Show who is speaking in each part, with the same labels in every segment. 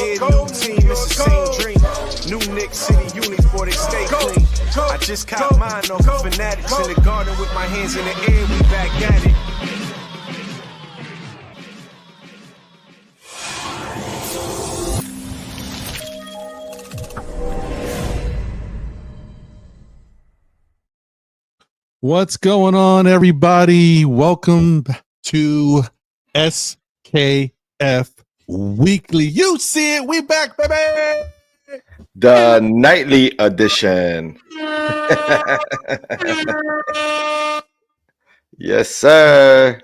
Speaker 1: Yeah, new team, it's the same dream. New Knicks City units, boy, they stay clean. I just caught mine off of Fanatics in the garden with my hands in the air, we back at it.
Speaker 2: What's going on, everybody? Welcome to SKF Weekly. You see it, we back, baby!
Speaker 3: The nightly edition. Yes, sir.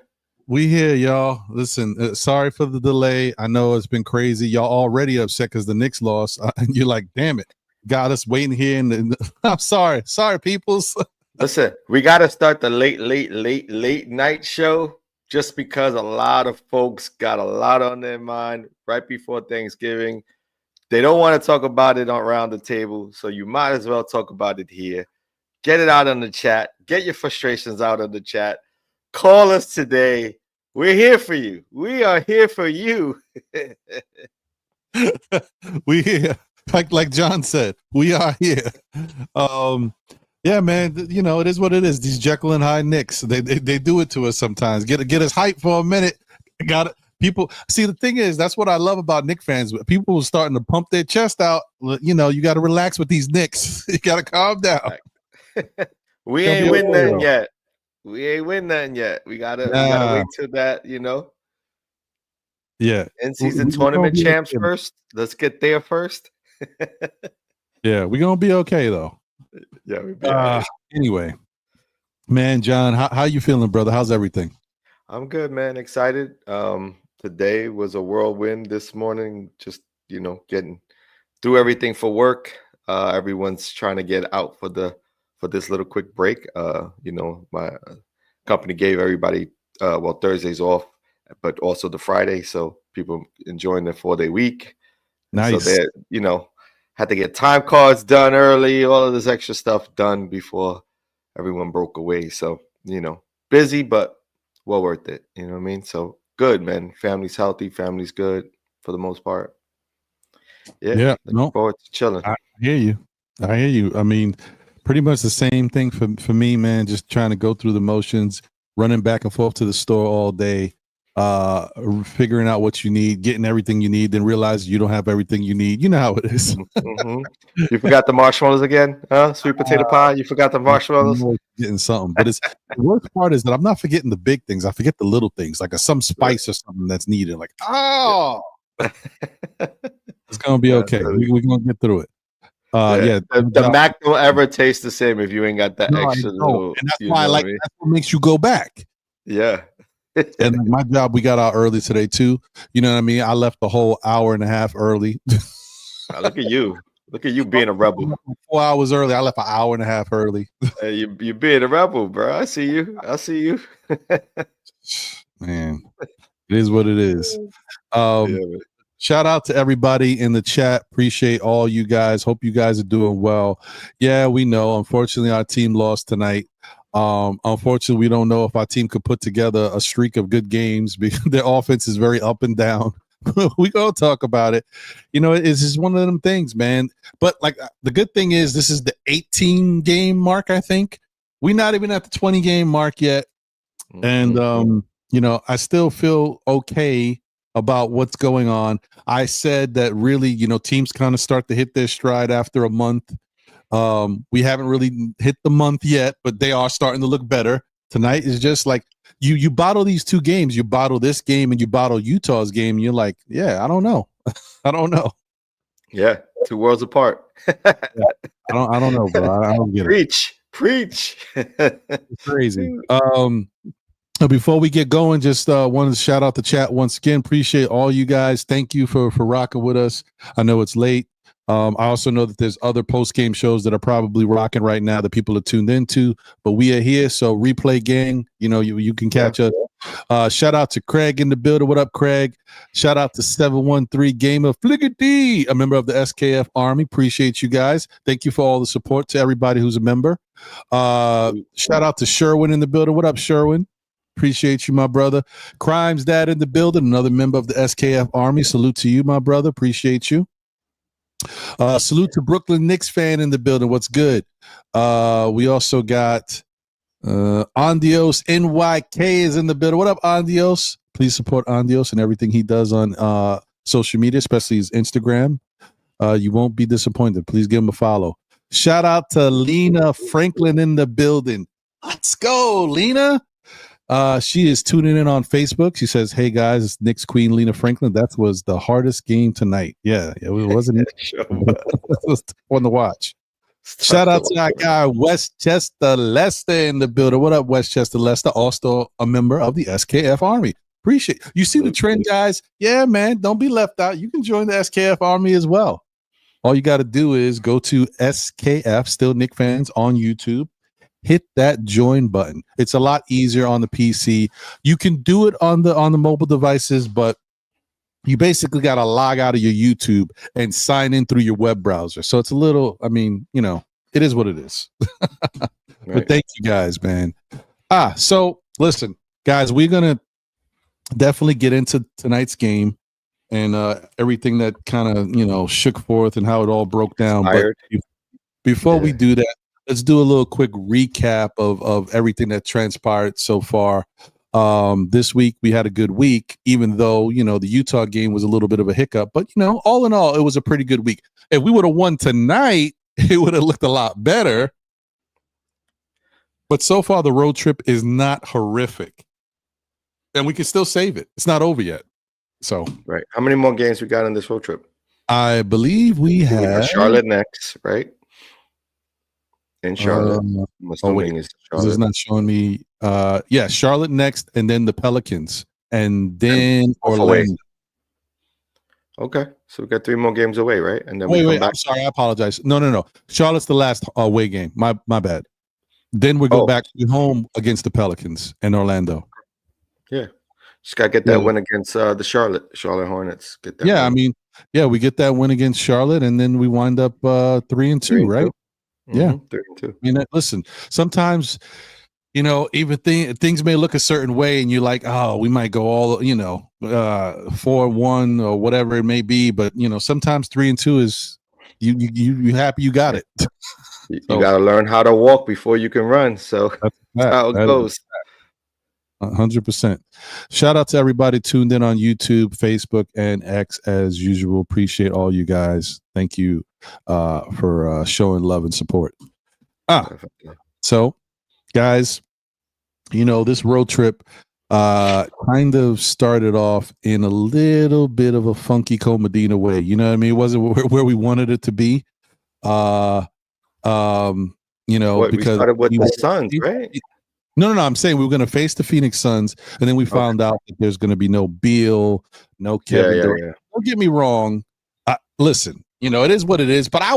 Speaker 2: We here, y'all. Listen, sorry for the delay. I know it's been crazy. Y'all already upset because the Knicks lost. And you're like, damn it. Got us waiting here. And I'm sorry. Sorry, peoples.
Speaker 3: Listen, we got to start the late night show just because a lot of folks got a lot on their mind right before Thanksgiving. They don't want to talk about it around the table, so you might as well talk about it here. Get it out on the chat. Get your frustrations out on the chat. Call us today. We're here for you. We are here for you.
Speaker 2: We here. Like John said, we are here. Yeah, man, you know, it is what it is. These Jekyll and Hyde Knicks, they do it to us sometimes. Get us hyped for a minute. Got it. People see, the thing is, that's what I love about Knicks fans. People are starting to pump their chest out. You know, you got to relax with these Knicks. You got to calm down.
Speaker 3: We ain't win nothing yet. We ain't win nothing yet. We gotta wait till that, you know.
Speaker 2: Yeah.
Speaker 3: In-season tournament champs first. Let's get there first.
Speaker 2: Yeah, we're gonna be okay though.
Speaker 3: Yeah, we'll be okay.
Speaker 2: Anyway, man, John, how you feeling, brother? How's everything?
Speaker 3: I'm good, man. Excited. Today was a whirlwind this morning. Just, you know, getting through everything for work. Everyone's trying to get out for this little quick break. You know, my company gave everybody Thursdays off, but also the Friday, so people enjoying their 4-day week.
Speaker 2: Nice.
Speaker 3: So they, you know, had to get time cards done early, all of this extra stuff done before everyone broke away. So, you know, busy, but well worth it. You know what I mean? So good, man. Family's healthy. Family's good for the most part. Yeah. Looking forward to chilling.
Speaker 2: I hear you. I mean, pretty much the same thing for me, man. Just trying to go through the motions, running back and forth to the store all day, figuring out what you need, getting everything you need, then realize you don't have everything you need. You know how it is.
Speaker 3: Mm-hmm. You forgot the marshmallows again? Sweet potato pie. You forgot the marshmallows?
Speaker 2: Getting something. But it's the worst part is that I'm not forgetting the big things. I forget the little things, like some spice or something that's needed. Like, it's gonna be okay. We're gonna get through it.
Speaker 3: The Mac don't ever taste the same if you ain't got that extra little.
Speaker 2: And that's why that's what makes you go back.
Speaker 3: Yeah.
Speaker 2: And my job, we got out early today too. You know what I mean? I left a whole hour and a half early.
Speaker 3: Look at you. Look at you being a rebel.
Speaker 2: 4 hours early. I left an hour and a half early.
Speaker 3: Hey, you being a rebel, bro. I see you.
Speaker 2: Man, it is what it is. Shout out to everybody in the chat. Appreciate all you guys. Hope you guys are doing well. Yeah, we know. Unfortunately, our team lost tonight. Unfortunately, we don't know if our team could put together a streak of good games because their offense is very up and down. We gonna talk about it. You know, it's just one of them things, man. But like the good thing is this is the 18 game mark, I think. We're not even at the 20 game mark yet. And you know, I still feel okay about what's going on. I said that really, you know, teams kind of start to hit their stride after a month. We haven't really hit the month yet, but they are starting to look better. Tonight is just like you bottle these two games. You bottle this game and you bottle Utah's game. And you're like, yeah, I don't know. I don't know.
Speaker 3: Yeah, two worlds apart.
Speaker 2: I don't know, bro. I don't get
Speaker 3: it. Preach.
Speaker 2: It's crazy. Before we get going, just wanted to shout out the chat once again. Appreciate all you guys. Thank you for rocking with us. I know it's late. I also know that there's other post-game shows that are probably rocking right now that people are tuned into, but we are here. So replay gang, you know, you can catch us. Shout out to Craig in the building. What up, Craig? Shout out to 713 Gamer Fliggity, a member of the SKF Army. Appreciate you guys. Thank you for all the support to everybody who's a member. Shout out to Sherwin in the building. What up, Sherwin? Appreciate you, my brother. Crimes Dad in the building. Another member of the SKF Army. Salute to you, my brother. Appreciate you. Salute to Brooklyn Knicks fan in the building. What's good? We also got Andios NYK is in the building. What up, Andios? Please support Andios and everything he does on social media, especially his Instagram. You won't be disappointed. Please give him a follow. Shout out to Lena Franklin in the building. Let's go, Lena. She is tuning in on Facebook. She says, "Hey guys, it's Knicks Queen Lena Franklin. That was the hardest game tonight." Yeah, it wasn't. It was fun to watch. Shout out to that guy, Westchester Lester in the building. What up, Westchester Lester? Also a member of the SKF Army. Appreciate you. See the trend, guys? Yeah, man. Don't be left out. You can join the SKF Army as well. All you got to do is go to SKF Still Knick Fans on YouTube. Hit that join button. It's a lot easier on the PC. You can do it on the mobile devices, but you basically got to log out of your YouTube and sign in through your web browser. So it's a little, I mean, you know, it is what it is. Right. But thank you guys, man. So listen, guys, we're going to definitely get into tonight's game and everything that kind of, you know, shook forth and how it all broke down. But before we do that, let's do a little quick recap of everything that transpired so far. This week we had a good week, even though, you know, the Utah game was a little bit of a hiccup. But, you know, all in all, it was a pretty good week. If we would have won tonight, it would have looked a lot better. But so far, the road trip is not horrific. And we can still save it. It's not over yet. So,
Speaker 3: right. How many more games we got on this road trip?
Speaker 2: I believe we have
Speaker 3: Charlotte next, right? In Charlotte.
Speaker 2: Charlotte. It's not showing me. Yeah, Charlotte next, and then the Pelicans, and then Orlando.
Speaker 3: Okay, so we got 3 more games away, right? And then
Speaker 2: wait. I'm sorry, I apologize. No. Charlotte's the last away game. My bad. Then we go back home against the Pelicans and Orlando.
Speaker 3: Yeah, just gotta get that win against the Charlotte Hornets. Get that.
Speaker 2: Yeah,
Speaker 3: win.
Speaker 2: I mean, we get that win against Charlotte, and then we wind up 3-2, right? Yeah.
Speaker 3: 32.
Speaker 2: I mean, listen, sometimes, you know, even things may look a certain way and you're like, oh, we might go all, you know, 4-1 or whatever it may be. But, you know, sometimes 3-2 is you happy you got it.
Speaker 3: You got to learn how to walk before you can run. So that's how it goes.
Speaker 2: 100%. Shout out to everybody tuned in on YouTube, Facebook, and X as usual. Appreciate all you guys. Thank you for showing love and support. So guys, you know, this road trip kind of started off in a little bit of a funky Medina way. You know what I mean? It wasn't where we wanted it to be. You know, because
Speaker 3: we started with the Suns, right?
Speaker 2: No. I'm saying we were going to face the Phoenix Suns, and then we found out that there's going to be no Beal, no Kevin Durant. Yeah. Don't get me wrong. Listen, you know, it is what it is, but I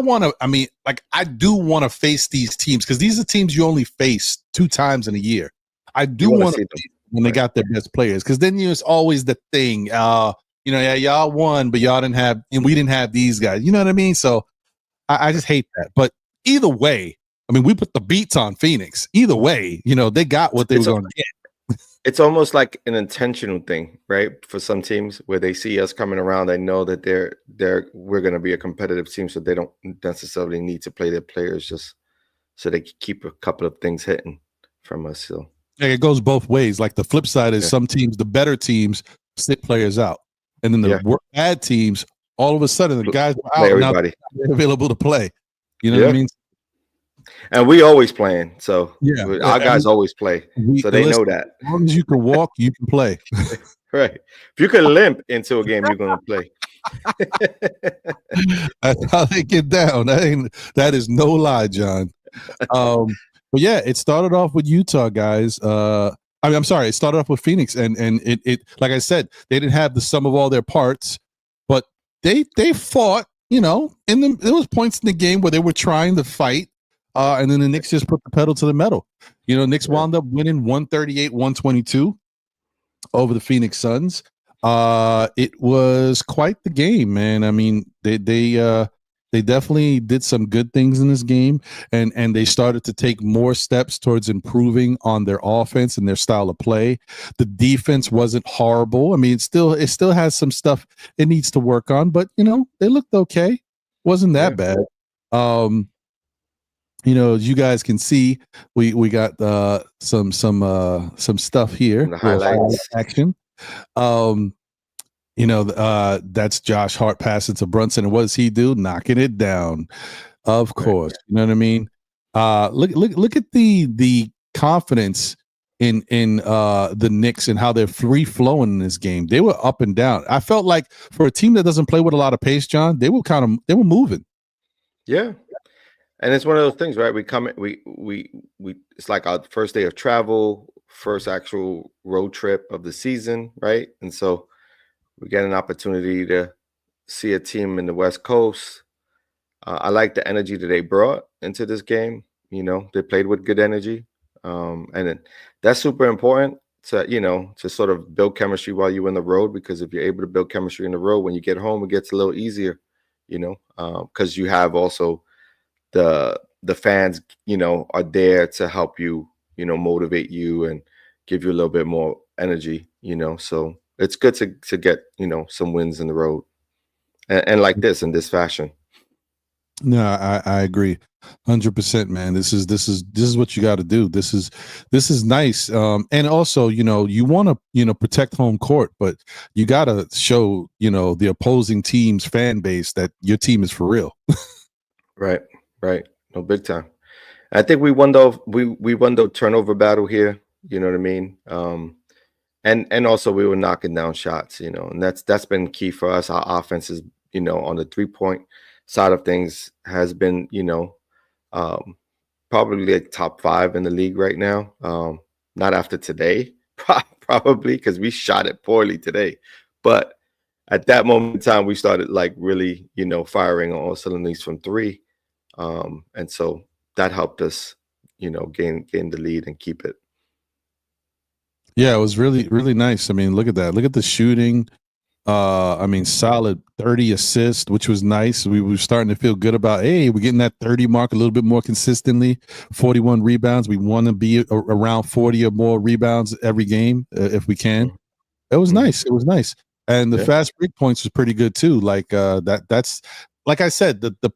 Speaker 2: do want to face these teams because these are teams you only face 2 times in a year. I do want to see when they got their best players because then it's always the thing, you know, yeah, y'all won, but y'all didn't have, and we didn't have these guys. You know what I mean? So I just hate that. But either way, I mean, we put the beats on Phoenix. Either way, you know, they got what they were going to get.
Speaker 3: It's almost like an intentional thing, right? For some teams where they see us coming around, they know that we're going to be a competitive team, so they don't necessarily need to play their players just so they can keep a couple of things hitting from us. So
Speaker 2: yeah, it goes both ways. Like the flip side is some teams, the better teams, sit players out, and then the bad teams, all of a sudden the guys are out, everybody now available to play. You know what I mean?
Speaker 3: And we always playing, so our guys always play, so they know that.
Speaker 2: As long as you can walk, you can play.
Speaker 3: Right. If you can limp into a game, you're going to play.
Speaker 2: That's how they get down. That is no lie, John. But yeah, it started off with Utah guys. I'm sorry, it started off with Phoenix, and it like I said, they didn't have the sum of all their parts, but they fought. You know, there was points in the game where they were trying to fight. And then the Knicks just put the pedal to the metal. You know, Knicks wound up winning 138-122 over the Phoenix Suns. It was quite the game, man. I mean, they They definitely did some good things in this game, and they started to take more steps towards improving on their offense and their style of play. The defense wasn't horrible. I mean, it still has some stuff it needs to work on, but they looked okay. Wasn't that bad. As you guys can see, we got some stuff here.
Speaker 3: The highlights
Speaker 2: action. That's Josh Hart passing to Brunson, and what does he do? Knocking it down, of course. You know what I mean? Look at the confidence in the Knicks and how they're free flowing in this game. They were up and down. I felt like for a team that doesn't play with a lot of pace, John, they were moving.
Speaker 3: Yeah. And it's one of those things, right? We it's like our first day of travel, first actual road trip of the season, right? And so we get an opportunity to see a team in the West Coast. I like the energy that they brought into this game. They played with good energy. And that's super important to sort of build chemistry while you're on the road, because if you're able to build chemistry in the road, when you get home, it gets a little easier, because you have also the fans, are there to help you, motivate you and give you a little bit more energy, so it's good to get, some wins in the road and like this in this fashion.
Speaker 2: No, I agree 100%, man. This is what you got to do. This is nice. And also, you want to, protect home court, but you got to show, the opposing team's fan base that your team is for real.
Speaker 3: Right. No, big time. I think we won the turnover battle here. You know what I mean? And also we were knocking down shots, and that's been key for us. Our offense is, on the 3-point side of things has been, probably like top 5 in the league right now. Not after today, probably because we shot it poorly today. But at that moment in time, we started like really, firing on all cylinders from 3. And so that helped us, gain the lead and keep it.
Speaker 2: Yeah, it was really, really nice. I mean, look at that. Look at the shooting. Solid 30 assists, which was nice. We were starting to feel good about, hey, we're getting that 30 mark a little bit more consistently. 41 rebounds. We want to be around 40 or more rebounds every game if we can. It was nice. It was nice. And the fast break points was pretty good too. Like that's like I said, the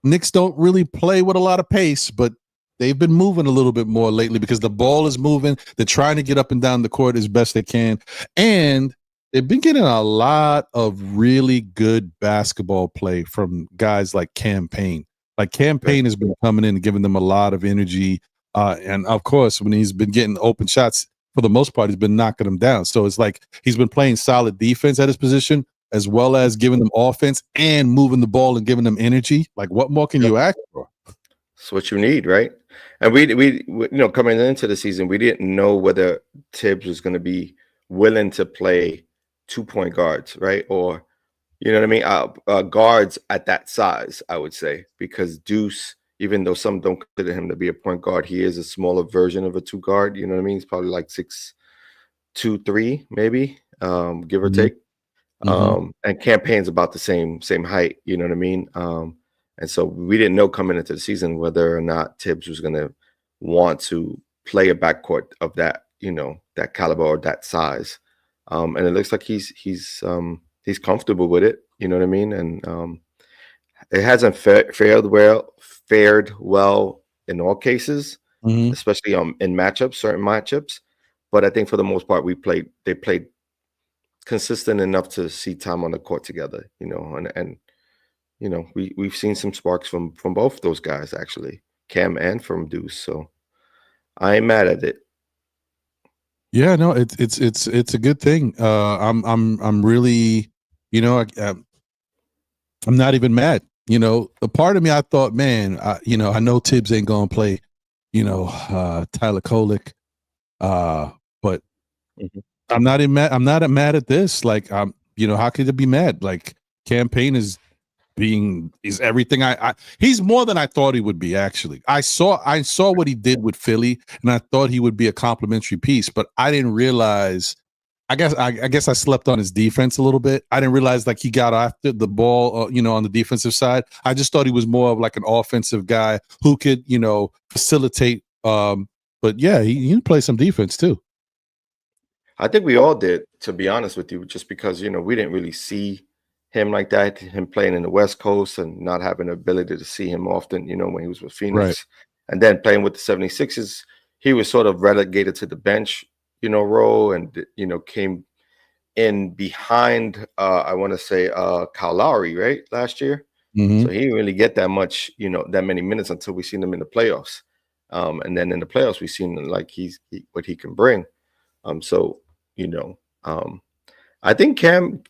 Speaker 2: Knicks don't really play with a lot of pace, but they've been moving a little bit more lately because the ball is moving. They're trying to get up and down the court as best they can. And they've been getting a lot of really good basketball play from guys like Cam Payne. Like Cam Payne has been coming in and giving them a lot of energy. And of course, when he's been getting open shots, for the most part, he's been knocking them down. So it's like he's been playing solid defense at his position, as well as giving them offense and moving the ball and giving them energy. Like, what more can you ask for?
Speaker 3: That's what you need, right? And we coming into the season, we didn't know whether Tibbs was going to be willing to play 2-point guards, right? Or, you know what I mean? Guards at that size, I would say, because Deuce, even though some don't consider him to be a point guard, he is a smaller version of a 2 guard. You know what I mean? He's probably like 6'2", 3, maybe, give or take. And Cam Payne's about the same height. You know what I mean? And so we didn't know coming into the season whether or not Tibbs was going to want to play a backcourt of that, that caliber or that size. And it looks like he's comfortable with it. You know what I mean? And it hasn't fared well in all cases, especially in certain matchups. But I think for the most part, they played consistent enough to see time on the court together, and we've seen some sparks from both those guys, actually, Cam and from Deuce. So I ain't mad at it.
Speaker 2: Yeah, no, it's a good thing. I'm really, I'm not even mad. A part of me, I thought, man, I know Tibbs ain't gonna play, Tyler Kolek, but I'm not mad at this. Like, how could it be mad? Like, Cam Payne is everything he's more than I thought he would be. Actually, I saw what he did with Philly, and I thought he would be a complimentary piece, but I didn't realize I guess I slept on his defense a little bit. I didn't realize like he got after the ball, on the defensive side. I just thought he was more of like an offensive guy who could, facilitate. But yeah, he played some defense too.
Speaker 3: I think we all did, to be honest with you, just because, we didn't really see him like that, him playing in the West Coast and not having the ability to see him often, when he was with Phoenix.
Speaker 2: Right.
Speaker 3: And then playing with the 76ers, he was sort of relegated to the bench, role and, came in behind, I want to say, Kyle Lowry, right, last year.
Speaker 2: Mm-hmm.
Speaker 3: So he didn't really get that much, that many minutes until we seen him in the playoffs. And then in the playoffs, we seen like what he can bring. I think Cam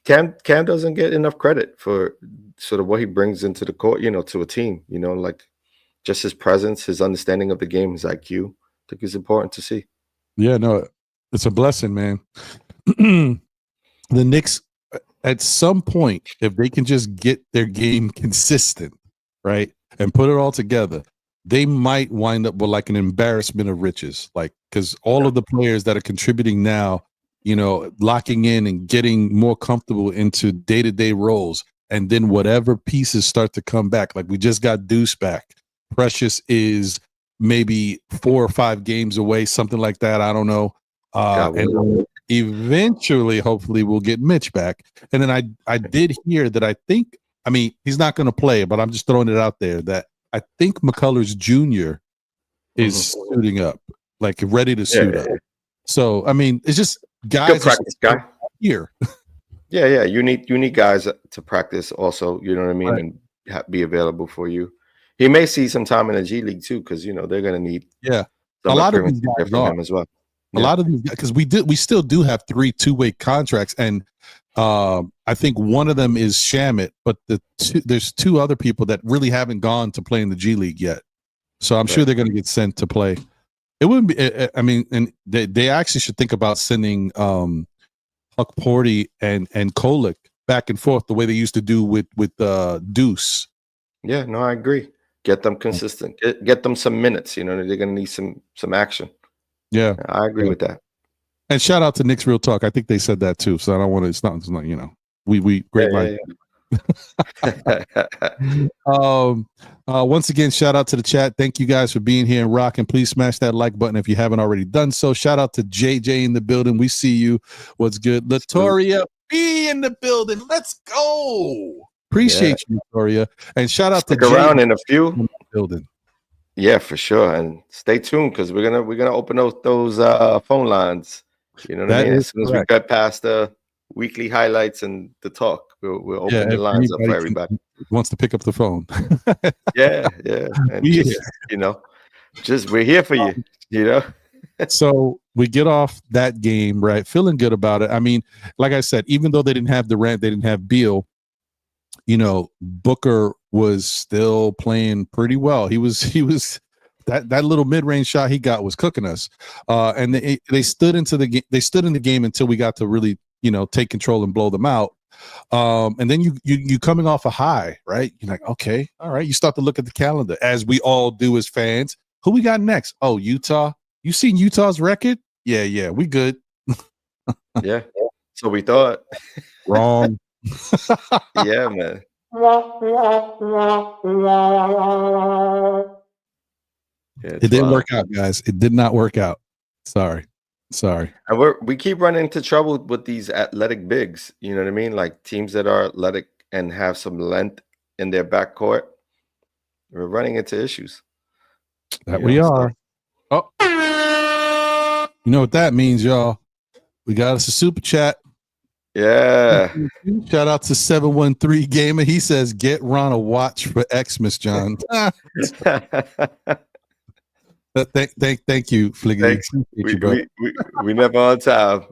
Speaker 3: doesn't get enough credit for sort of what he brings into the court, to a team, like just his presence, his understanding of the game, his IQ. I think is important to see.
Speaker 2: Yeah, no, it's a blessing, man. The Knicks, at some point, if they can just get their game consistent, right, and put it all together, they might wind up with like an embarrassment of riches, like because all of the players that are contributing now, locking in and getting more comfortable into day-to-day roles, and then whatever pieces start to come back, like we just got Deuce back. Precious is maybe 4 or 5 games away, something like that. I don't know. And eventually, hopefully, we'll get Mitch back. And then I did hear that he's not going to play, but I'm just throwing it out there that I think McCullers Jr. is suiting up, like ready to suit up. So, it's just guys.
Speaker 3: Good practice guy
Speaker 2: here.
Speaker 3: Yeah. You need guys to practice also, you know what I mean? Right. And be available for you. He may see some time in the G League too, because, they're going to need
Speaker 2: a lot of these guys
Speaker 3: from him as well.
Speaker 2: A lot of these, because we still do have 3 two-way contracts, and I think one of them is Shamet, but there's 2 other people that really haven't gone to play in the G League yet. So I'm sure they're going to get sent to play. It wouldn't be. And they actually should think about sending Huck Porty and Kolick back and forth the way they used to do with Deuce.
Speaker 3: Yeah, no, I agree. Get them consistent. Get them some minutes. They're going to need some action.
Speaker 2: Yeah,
Speaker 3: I agree with that.
Speaker 2: And shout out to Knicks Real Talk. I think they said that too. So I don't want to. It's not. We great line. Once again, shout out to the chat. Thank you guys for being here and rocking. Please smash that like button if you haven't already done so. Shout out to JJ in the building. We see you. What's good? Latoria B in the building. Let's go. Appreciate you, Latoria. And shout out
Speaker 3: Stick
Speaker 2: to
Speaker 3: around
Speaker 2: Jay
Speaker 3: in a few
Speaker 2: in the building.
Speaker 3: Yeah, for sure. And stay tuned because we're gonna open those phone lines. You know what I mean? As soon as we get past the weekly highlights and the talk, we'll open the lines up for everybody.
Speaker 2: Wants to pick up the phone.
Speaker 3: yeah. And just we're here for you,
Speaker 2: So we get off that game, right? Feeling good about it. Like I said, even though they didn't have Durant, they didn't have Beal, Booker was still playing pretty well. He was that little mid-range shot he got was cooking us. And they stood in the game until we got to really, take control and blow them out. And then you coming off a high, right? You're like, okay, all right. You start to look at the calendar, as we all do as fans. Who we got next? Oh, Utah. You seen Utah's record? Yeah, we good.
Speaker 3: Yeah. So we thought.
Speaker 2: Wrong.
Speaker 3: Yeah, man.
Speaker 2: It didn't work out, guys. It did not work out. Sorry.
Speaker 3: And we keep running into trouble with these athletic bigs. You know what I mean? Like teams that are athletic and have some length in their backcourt. We're running into issues.
Speaker 2: That we are. Oh, you know what that means, y'all? We got us a super chat.
Speaker 3: Yeah.
Speaker 2: Shout out to 713 Gamer. He says, "Get Ron a watch for Xmas, John." Thank you, Fliggy.
Speaker 3: We never on time.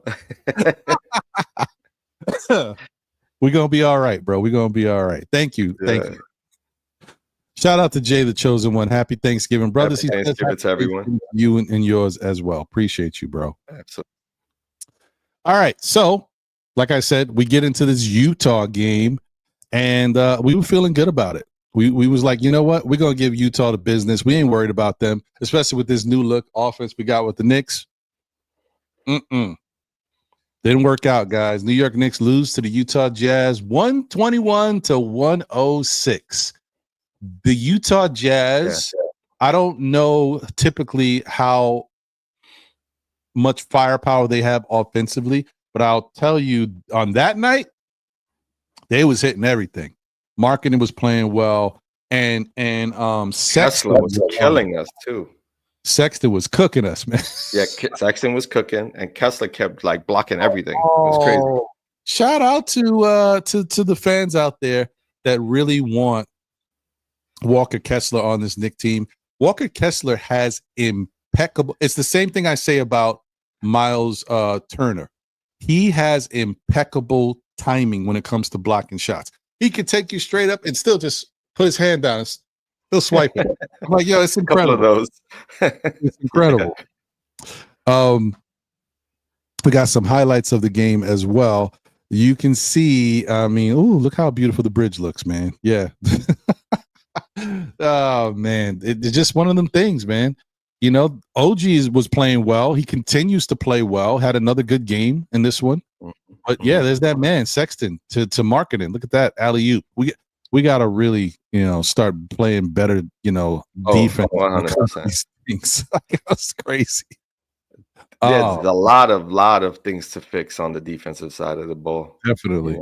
Speaker 2: We're gonna be all right, bro. We're gonna be all right. Thank you. Thank you. Shout out to Jay, the chosen one. Happy Thanksgiving, brothers.
Speaker 3: Happy Thanksgiving to everyone.
Speaker 2: You and yours as well. Appreciate you, bro.
Speaker 3: Absolutely.
Speaker 2: All right. So, like I said, we get into this Utah game, and we were feeling good about it. We was like, you know what? We're going to give Utah the business. We ain't worried about them, especially with this new look offense we got with the Knicks. That Didn't work out, guys. New York Knicks lose to the Utah Jazz 121-106. The Utah Jazz, I don't know typically how much firepower they have offensively, but I'll tell you on that night, they was hitting everything. Marketing was playing well, and Sexton
Speaker 3: was killing us too.
Speaker 2: Sexton was cooking us, man.
Speaker 3: Yeah, Sexton was cooking, and Kessler kept like blocking everything. It was crazy.
Speaker 2: Shout out to the fans out there that really want Walker Kessler on this Knicks team. Walker Kessler has impeccable. It's the same thing I say about Miles Turner. He has impeccable timing when it comes to blocking shots. He can take you straight up and still just put his hand down and still swipe it. I'm like, yo, it's incredible.
Speaker 3: A couple of those.
Speaker 2: It's incredible. We got some highlights of the game as well. You can see, I mean, ooh, look how beautiful the bridge looks, man. Yeah. Oh, man. It's just one of them things, man. You know, OG was playing well. He continues to play well. Had another good game in this one. But yeah, there's that man Sexton to marketing. Look at that alley-oop. We got to really, start playing better, defense.
Speaker 3: 100%.
Speaker 2: That's crazy.
Speaker 3: Yeah, there's a lot of things to fix on the defensive side of the ball.
Speaker 2: Definitely.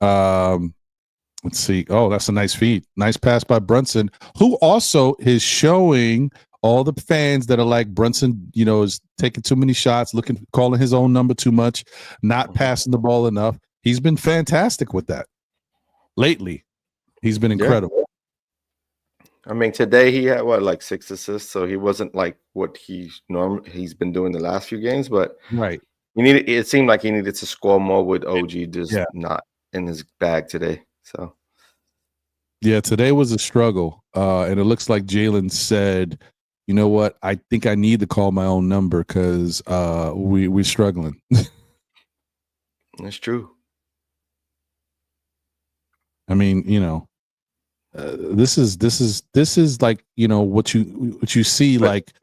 Speaker 2: Let's see. Oh, that's a nice feed. Nice pass by Brunson, who also is showing all the fans that are like Brunson, is taking too many shots, calling his own number too much, not passing the ball enough. He's been fantastic with that lately. He's been incredible.
Speaker 3: Yeah. I mean, today he had 6 assists, so he wasn't like what he's been doing the last few games, but
Speaker 2: right.
Speaker 3: It seemed like he needed to score more with OG just not in his bag today. So
Speaker 2: yeah, today was a struggle. And it looks like Jalen said, you know what? I think I need to call my own number because we're struggling.
Speaker 3: That's true.
Speaker 2: I mean, this is like, what you see, like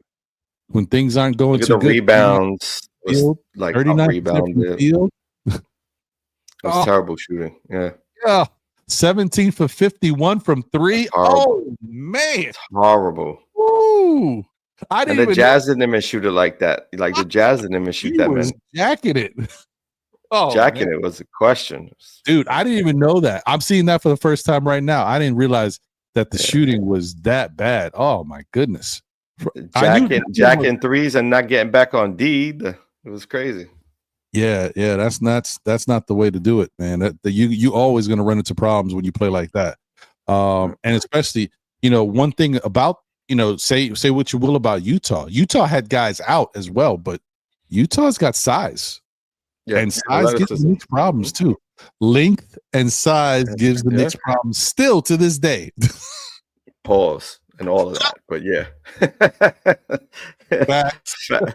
Speaker 2: when things aren't going too good.
Speaker 3: Rebounds, like
Speaker 2: 39%
Speaker 3: rebounded.
Speaker 2: Field.
Speaker 3: It was terrible shooting. Yeah.
Speaker 2: 17 for 51 from 3. Oh man,
Speaker 3: it's horrible.
Speaker 2: Ooh.
Speaker 3: The Jazz didn't even shoot it like that. Like the Jazz didn't even shoot that, man.
Speaker 2: Jacking it.
Speaker 3: Jacking it was a question.
Speaker 2: Dude, I didn't even know that. I'm seeing that for the first time right now. I didn't realize that the shooting was that bad. Oh my goodness.
Speaker 3: Jacking threes and not getting back on D. It was crazy.
Speaker 2: Yeah, that's not the way to do it, man. You always going to run into problems when you play like that. And especially, one thing about, say what you will about Utah. Utah had guys out as well, but Utah's got size. Yeah, and size gives the Knicks problems too. Length and size gives the Knicks problems still to this day.
Speaker 3: Pause and all of that, but yeah.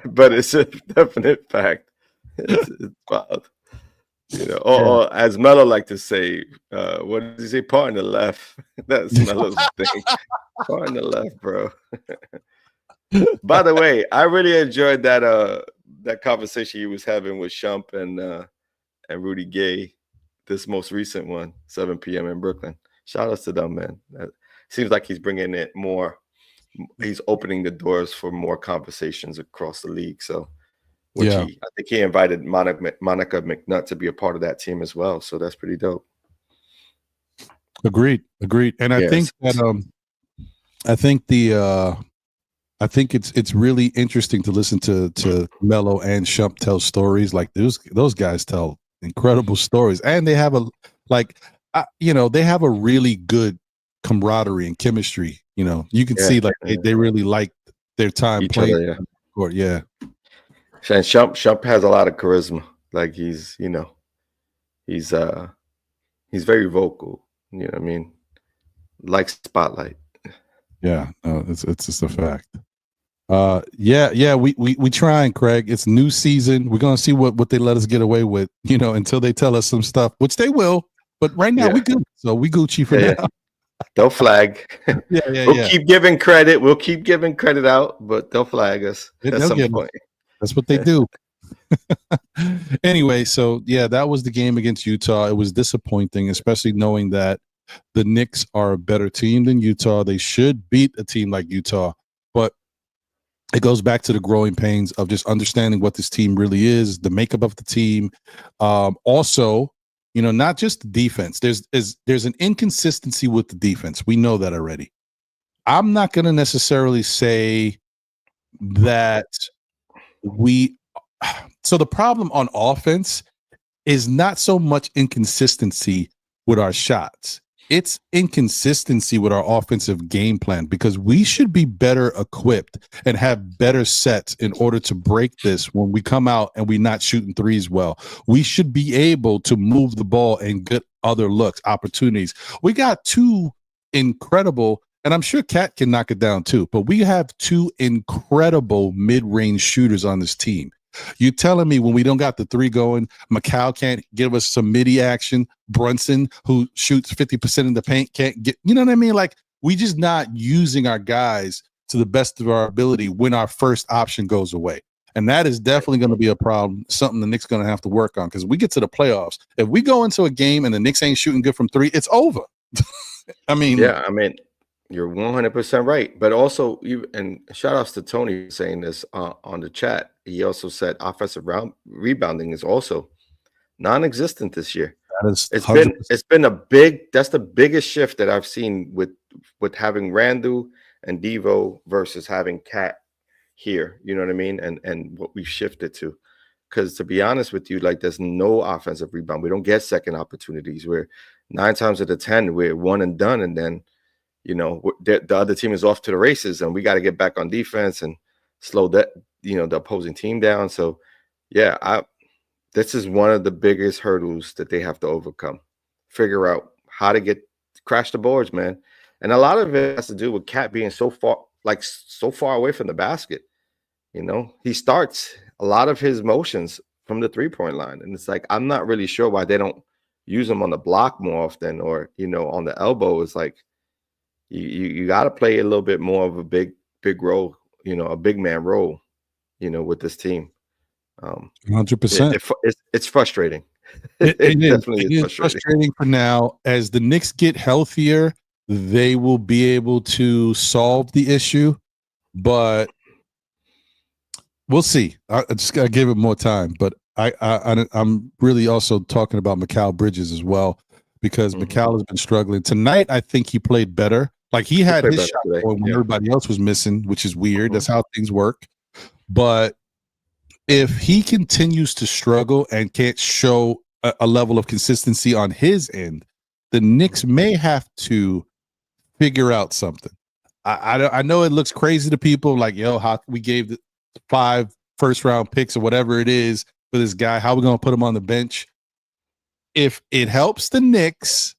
Speaker 3: But it's a definite fact. It's wild. Or as Melo like to say, what does he say? Part in the left. That's Melo's thing. Part in the left, bro. By the way, I really enjoyed that conversation he was having with Shump and Rudy Gay, this most recent one, 7 p.m. in Brooklyn. Shout outs to them, man. Seems like he's bringing it more. He's opening the doors for more conversations across the league. So, I think he invited Monica McNutt to be a part of that team as well. So that's pretty dope.
Speaker 2: Agreed. And I think that I think it's really interesting to listen to Melo and Shump tell stories. Like those guys tell incredible stories, and they have they have a really good camaraderie and chemistry. You can see like they really like their time playing. Yeah.
Speaker 3: And Shump has a lot of charisma. Like he's very vocal. You know what I mean? Like spotlight.
Speaker 2: Yeah, no, it's just a fact. We trying, Craig. It's new season. We're gonna see what they let us get away with, until they tell us some stuff, which they will. But right now we good. So we Gucci for now.
Speaker 3: They'll flag. We'll keep giving credit. We'll keep giving credit out, but they'll flag us at some point.
Speaker 2: That's what they do. Anyway, so yeah, that was the game against Utah. It was disappointing, especially knowing that the Knicks are a better team than Utah. They should beat a team like Utah, but it goes back to the growing pains of just understanding what this team really is, the makeup of the team. Also, not just the defense. There's an inconsistency with the defense. We know that already. I'm not going to necessarily say that so the problem on offense is not so much inconsistency with our shots. It's inconsistency with our offensive game plan, because we should be better equipped and have better sets in order to break this when we come out and we're not shooting threes well. We should be able to move the ball and get other looks, opportunities. We got two incredible, and I'm sure Cat can knock it down too, but we have two incredible mid-range shooters on this team. You telling me when we don't got the three going, Matteo can't give us some midi action? Brunson, who shoots 50% in the paint, can't get, you know what I mean? Like, we just not using our guys to the best of our ability when our first option goes away. And that is definitely going to be a problem, something the Knicks going to have to work on, because we get to the playoffs. If we go into a game and the Knicks ain't shooting good from three, it's over.
Speaker 3: You're 100% right. But also, and shout outs to Tony saying this on the chat. He also said offensive rebounding is also non-existent this year. It's been that's the biggest shift that I've seen with having Randu and Devo versus having Cat here. You know what I mean? And what we've shifted to. Because to be honest with you, like, there's no offensive rebound. We don't get second opportunities. We're 9 times out of 10, we're one and done, and then the other team is off to the races, and we got to get back on defense and slow that, the opposing team down. So, yeah, this is one of the biggest hurdles that they have to overcome. Figure out how to crash the boards, man. And a lot of it has to do with Cat being so far away from the basket. He starts a lot of his motions from the 3-point line, and it's like, I'm not really sure why they don't use him on the block more often, or on the elbow. It's like, you got to play a little bit more of a big role, a big man role, with this team.
Speaker 2: 100%.
Speaker 3: It's frustrating.
Speaker 2: It definitely is frustrating for now. As the Knicks get healthier, they will be able to solve the issue, but we'll see. I just got to give it more time. But I'm really also talking about Mikal Bridges as well, because Mikal has been struggling. Tonight, I think he played better. Like, he had his shot going when everybody else was missing, which is weird. That's how things work. But if he continues to struggle and can't show a level of consistency on his end, the Knicks may have to figure out something. I know it looks crazy to people, like, how we gave the 5 first-round picks or whatever it is for this guy. How are we going to put him on the bench? If it helps the Knicks,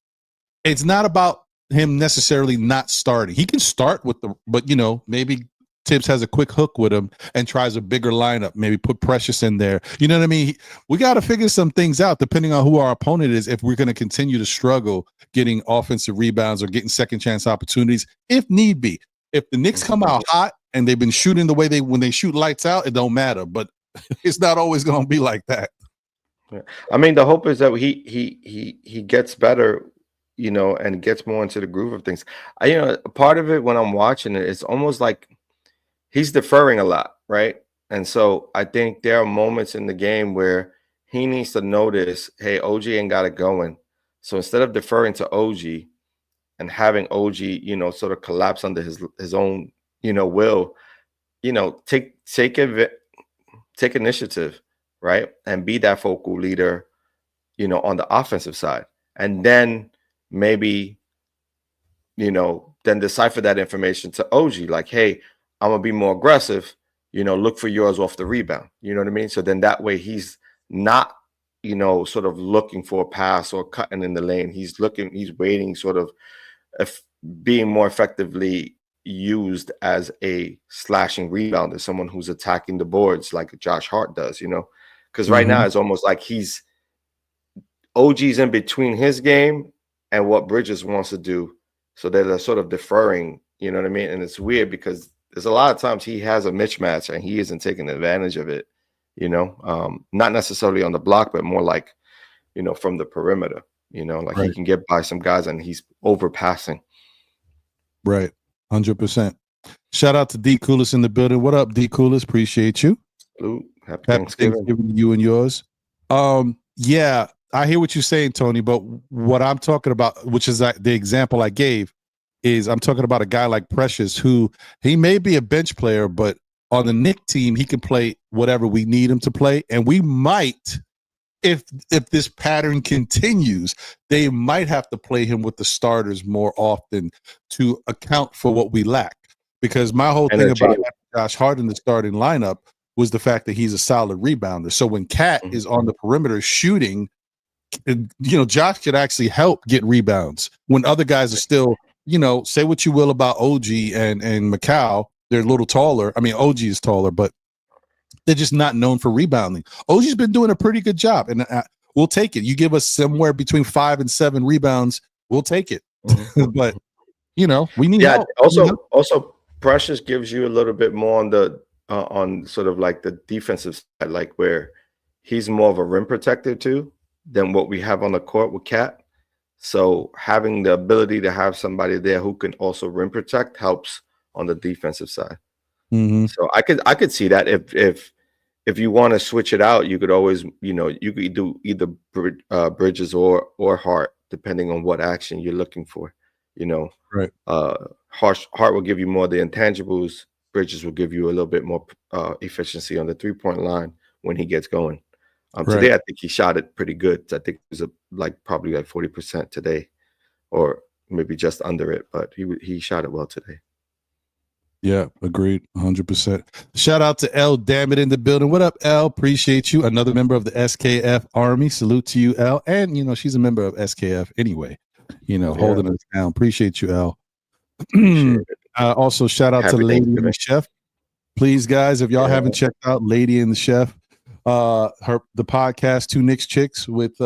Speaker 2: it's not about him necessarily not starting. He can start but maybe Tibbs has a quick hook with him and tries a bigger lineup, maybe put Precious in there. You know what I mean? We got to figure some things out depending on who our opponent is, if we're going to continue to struggle getting offensive rebounds or getting second chance opportunities, if need be. If the Knicks come out hot and they've been shooting the way when they shoot lights out, it don't matter. But it's not always going to be like that.
Speaker 3: Yeah. I mean, the hope is that he gets better, and gets more into the groove of things. Part of it when I'm watching it, it's almost like he's deferring a lot, right? And so I think there are moments in the game where he needs to notice, hey, OG ain't got it going. So instead of deferring to OG and having OG, sort of collapse under his own, will, take initiative, right? And be that focal leader, on the offensive side. And then maybe, then decipher that information to OG, like, hey, I'm going to be more aggressive, look for yours off the rebound. You know what I mean? So then that way he's not, sort of looking for a pass or cutting in the lane. He's waiting, sort of being more effectively used as a slashing rebounder, someone who's attacking the boards like Josh Hart does, because right now it's almost like OG's in between his game and what Bridges wants to do. So they're sort of deferring, you know what I mean? And it's weird because there's a lot of times he has a mismatch and he isn't taking advantage of it. not necessarily on the block, but more like, from the perimeter, like he can get by some guys and he's overpassing.
Speaker 2: Right. 100%. Shout out to D Coolest in the building. What up, D Coolest? Appreciate you.
Speaker 3: Happy Thanksgiving
Speaker 2: to you and yours. Yeah, I hear what you're saying, Tony, but what I'm talking about, which is the example I gave, is I'm talking about a guy like Precious, who he may be a bench player, but on the Knicks team, he can play whatever we need him to play. And we might, if this pattern continues, they might have to play him with the starters more often to account for what we lack. Because my whole thing about Josh Hart in the starting lineup was the fact that he's a solid rebounder. So when Cat is on the perimeter shooting, Josh could actually help get rebounds when other guys are still, say what you will about OG and Macau. They're a little taller. I mean, OG is taller, but they're just not known for rebounding. OG's been doing a pretty good job, and we'll take it. You give us somewhere between 5 and 7 rebounds, we'll take it. But, we need help.
Speaker 3: Also, Precious gives you a little bit more on the on sort of like the defensive side, like where he's more of a rim protector too than what we have on the court with Cat. So having the ability to have somebody there who can also rim protect helps on the defensive side. So I could see that if you want to switch it out, you could always, you could do either Bridges or Hart, depending on what action you're looking for.
Speaker 2: Right.
Speaker 3: Hart will give you more of the intangibles. Bridges will give you a little bit more efficiency on the 3-point line when he gets going. Today, I think he shot it pretty good. I think it was probably 40% today, or maybe just under it. But he shot it well today.
Speaker 2: Yeah, agreed. 100%. Shout out to L. Dammit in the building. What up, L? Appreciate you. Another member of the SKF Army. Salute to you, L. And she's a member of SKF anyway. Holding us down. Appreciate you, L. Also, shout out to Lady and the Chef. Please, guys, if y'all haven't checked out Lady and the Chef, the podcast Two Knicks Chicks with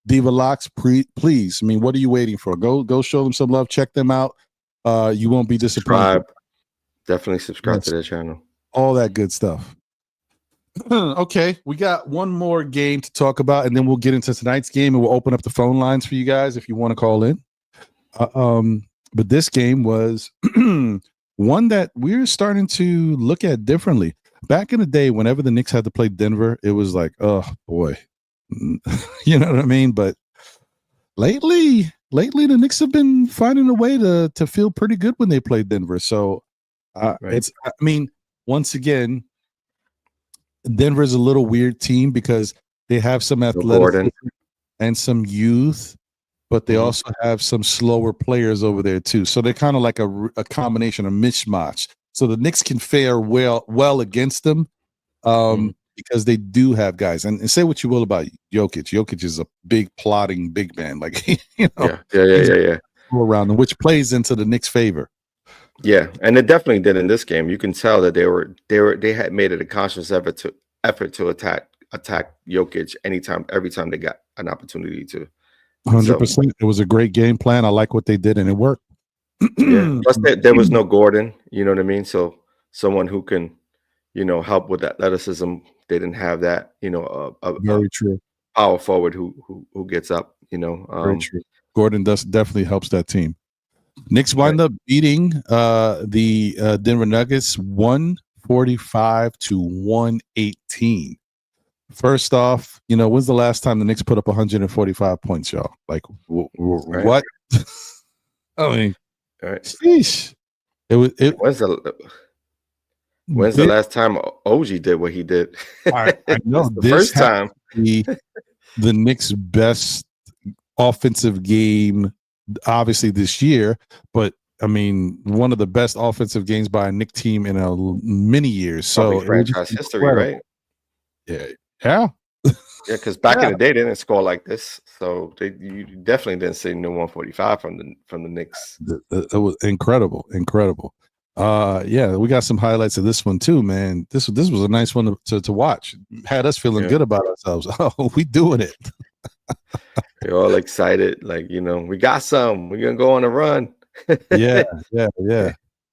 Speaker 2: Diva Locks, please. I mean, what are you waiting for? Go show them some love. Check them out. You won't be disappointed.
Speaker 3: Definitely subscribe to their channel.
Speaker 2: All that good stuff. Okay, we got one more game to talk about, and then we'll get into tonight's game, and we'll open up the phone lines for you guys if you want to call in. But this game was one that we're starting to look at differently. Back in the day, whenever the Knicks had to play Denver, it was like, oh boy, you know what I mean? But lately the Knicks have been finding a way to feel pretty good when they play Denver. So once again, Denver's a little weird team because they have some athleticism and some youth, but they also have some slower players over there too. So they're kind of like a combination, a mishmash. So the Knicks can fare well against them because they do have guys. And say what you will about Jokic. Jokic is a big plotting big man, around them, which plays into the Knicks' favor.
Speaker 3: Yeah, and it definitely did in this game. You can tell that they had made it a conscious effort to attack Jokic every time they got an opportunity to.
Speaker 2: 100%. It was a great game plan. I like what they did, and it worked.
Speaker 3: Plus, there was no Gordon. You know what I mean? So someone who can, help with athleticism. They didn't have that.
Speaker 2: Very true.
Speaker 3: Power forward who gets up.
Speaker 2: Very true. Gordon definitely helps that team. Knicks wind up beating the Denver Nuggets 145-118. First off, when's the last time the Knicks put up 145 points, y'all? Like, what? I mean, sheesh. When's
Speaker 3: the last time OG did what he did?
Speaker 2: I know
Speaker 3: the first time.
Speaker 2: The Knicks' best offensive game, obviously this year, but I mean, one of the best offensive games by a Knicks team in many years. So
Speaker 3: franchise history, right?
Speaker 2: Yeah.
Speaker 3: Because back in the day, they didn't score like this. So you definitely didn't see no 145 from the Knicks.
Speaker 2: It was incredible. We got some highlights of this one too, man. This was a nice one to watch. Had us feeling good about ourselves. Oh, we doing it.
Speaker 3: You're all excited, we got some. We're gonna go on a run.
Speaker 2: Yeah.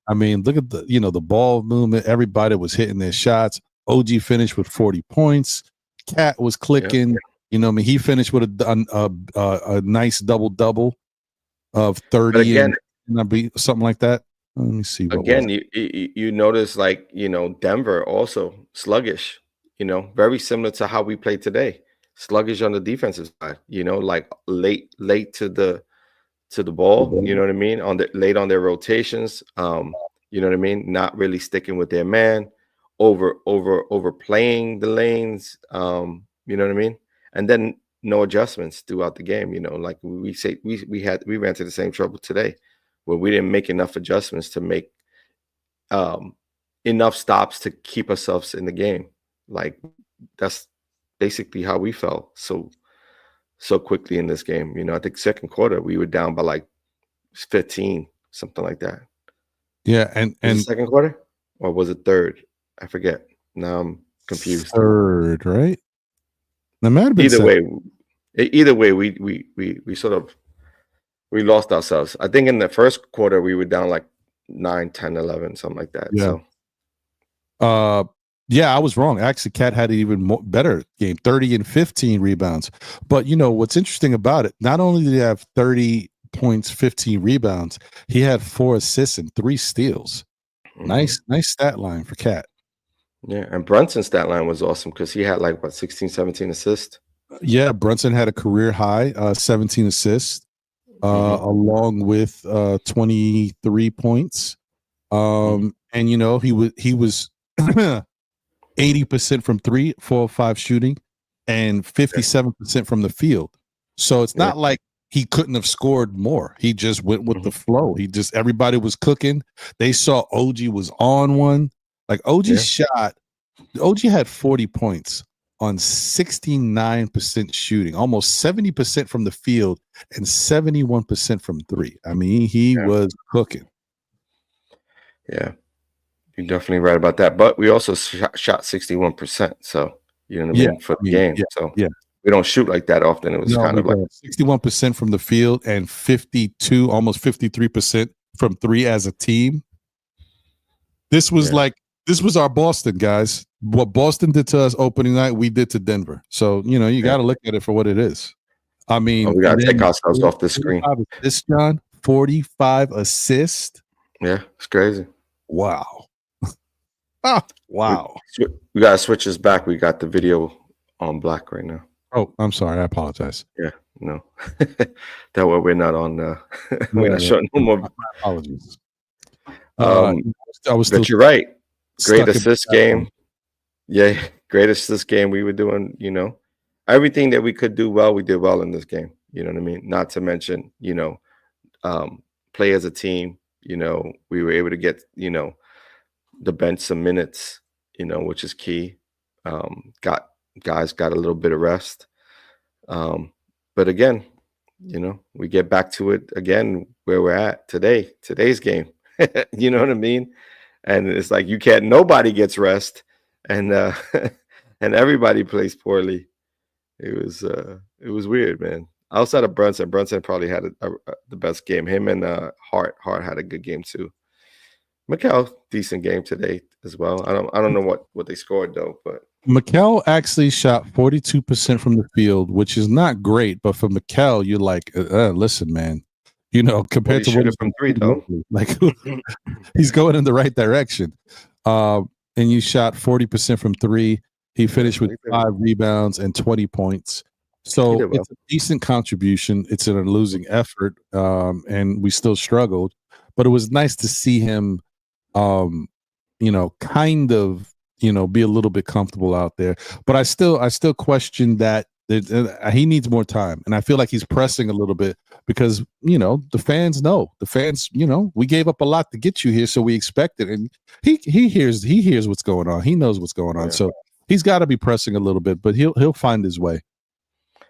Speaker 2: I mean, look at the ball movement. Everybody was hitting their shots. OG finished with 40 points. Cat was clicking. Yep. You know what I mean? He finished with a nice double-double of 30
Speaker 3: but again,
Speaker 2: and something like that. Let me see.
Speaker 3: Again, you notice, like, you know, Denver also sluggish, you know, very similar to how we play today. Sluggish on the defensive side, you know, like late to the ball, you know what I mean? Late on their rotations. You know what I mean? Not really sticking with their man, overplaying the lanes. You know what I mean? And then no adjustments throughout the game, you know, like we say we ran into the same trouble today, where we didn't make enough adjustments to make enough stops to keep ourselves in the game. Like, that's basically how we felt so quickly in this game. You know, I think second quarter we were down by like 15, something like that.
Speaker 2: Yeah, and
Speaker 3: second quarter, or was it third? I forget. Now I'm confused.
Speaker 2: Third, right? That might have been
Speaker 3: either way, we sort of lost ourselves. I think in the first quarter we were down like 9, 10, 11, something like that.
Speaker 2: Yeah.
Speaker 3: So
Speaker 2: yeah, I was wrong. Actually, Cat had an even better game, 30 and 15 rebounds. But you know what's interesting about it? Not only did he have 30 points, 15 rebounds, he had 4 assists and 3 steals. Nice stat line for Cat.
Speaker 3: Yeah, and Brunson's stat line was awesome because he had like 16, 17 assists.
Speaker 2: Yeah, Brunson had a career high, 17 assists, along with 23 points. And you know, he was 80% from 3, 4 or 5 shooting, and 57% from the field. So it's not like he couldn't have scored more. He just went with the flow. Everybody was cooking. They saw OG was on one. Like OG had 40 points on 69% shooting, almost 70% from the field and 71% from 3. I mean, he was cooking.
Speaker 3: Yeah, you're definitely right about that. But we also shot 61%. So, you know what I mean, for the game. So we don't shoot like that often. It was kind of like
Speaker 2: 61% from the field and 52, almost 53% from 3 as a team. This was this was our Boston, guys. What Boston did to us opening night, we did to Denver. So, you know, you got to look at it for what it is. I mean,
Speaker 3: we got to take ourselves off the screen.
Speaker 2: 45 assists.
Speaker 3: Yeah, it's crazy.
Speaker 2: Wow. Wow.
Speaker 3: We got to switch this back. We got the video on black right now.
Speaker 2: Oh, I'm sorry. I apologize.
Speaker 3: Yeah, no. That way we're not on we're not showing no more.
Speaker 2: My apologies.
Speaker 3: But you're right. Great assist game. Yeah, great assist game. We were doing, you know, everything that we could do well, we did well in this game. You know what I mean? Not to mention, you know, play as a team. You know, we were able to get, you know, the bench some minutes, you know, which is key. Guys got a little bit of rest. But again, you know, we get back to it again where we're at today's game. You know what I mean? And it's like nobody gets rest, and and everybody plays poorly. It was weird, man. Outside of Brunson probably had the best game. Him and Hart had a good game too. Matteo, decent game today as well. I don't know what they scored though, but
Speaker 2: Matteo actually shot 42% from the field, which is not great. But for Matteo, you're like, listen, man. You know, compared to what
Speaker 3: from 3 though,
Speaker 2: like he's going in the right direction. And you shot 40% from 3. He finished with 5 rebounds and 20 points. So it's a decent contribution. It's in a losing effort, and we still struggled. But it was nice to see him, you know, kind of, you know, be a little bit comfortable out there. But I still question that he needs more time, and I feel like he's pressing a little bit because, you know, the fans, you know, we gave up a lot to get you here, so we expect it, and he hears what's going on. He knows what's going on, so he's got to be pressing a little bit, but he'll find his way.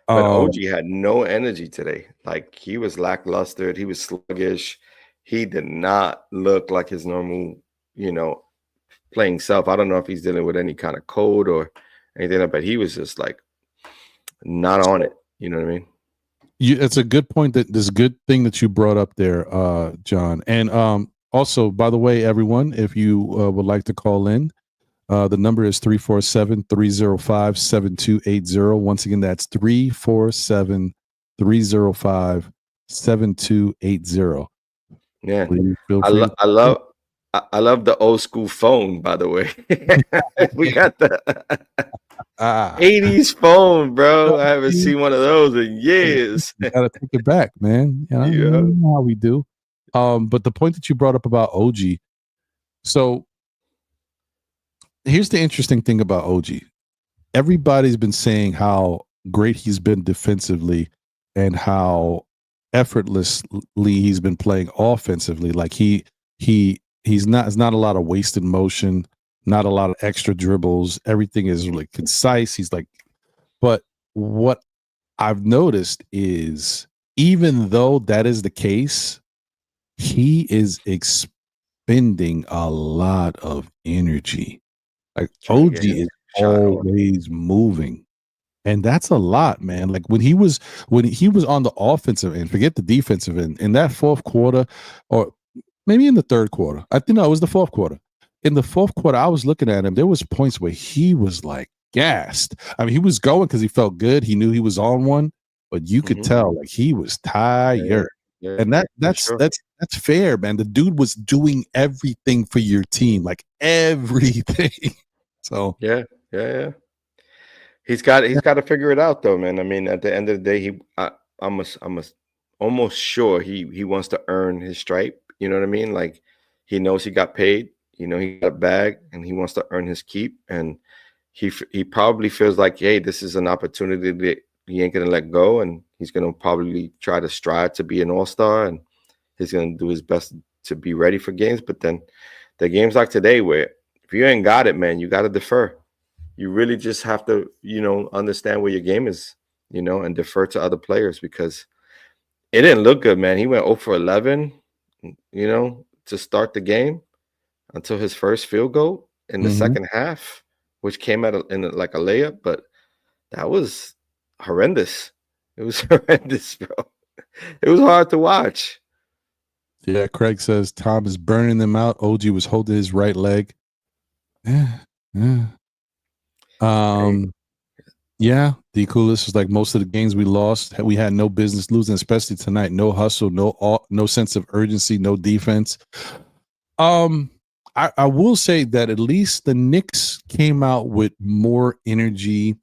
Speaker 3: But OG had no energy today. Like, he was lackluster. He was sluggish. He did not look like his normal, you know, playing self. I don't know if he's dealing with any kind of code or anything, but he was just like not on it. You know what I mean?
Speaker 2: It's a good point. This good thing that you brought up there, John. And also, by the way, everyone, if you would like to call in, The number is 347-305-7280. Once again, that's 347-305-7280.
Speaker 3: Yeah, I love the old school phone. By the way, we got the 80s phone, bro. I haven't seen one of those in years.
Speaker 2: You gotta take it back, man. You know how we do. But the point that you brought up about OG, so here's the interesting thing about OG. Everybody's been saying how great he's been defensively and how effortlessly he's been playing offensively. Like he's not a lot of wasted motion, not a lot of extra dribbles. Everything is like concise. He's like, but what I've noticed is even though that is the case, he is expending a lot of energy. Like OG is always moving. And that's a lot, man. Like when he was on the offensive end, forget the defensive end, in that fourth quarter, or maybe in the third quarter. I think it was the fourth quarter. In the fourth quarter, I was looking at him. There was points where he was like gassed. I mean, he was going because he felt good. He knew he was on one, but you could tell like he was tired. Yeah, and that's fair, man. The dude was doing everything for your team, like everything. So
Speaker 3: yeah. He's got to figure it out, though, man. I mean, at the end of the day, I'm almost sure he wants to earn his stripe. You know what I mean? Like he knows he got paid. You know, he got a bag, and he wants to earn his keep. And he probably feels like, hey, this is an opportunity that he ain't gonna let go, and he's gonna probably try to strive to be an all-star, and he's gonna do his best to be ready for games. But then the games like today, where if you ain't got it, man, you got to defer. You really just have to, understand where your game is, and defer to other players, because it didn't look good, man. He went 0 for 11, to start the game until his first field goal in the second half, which came in like a layup, but that was horrendous. It was horrendous, bro. It was hard to watch.
Speaker 2: Yeah, Craig says Tom is burning them out. OG was holding his right leg. Yeah. The coolest is like most of the games we lost, we had no business losing, especially tonight. No hustle, no sense of urgency, no defense. I will say that at least the Knicks came out with more energy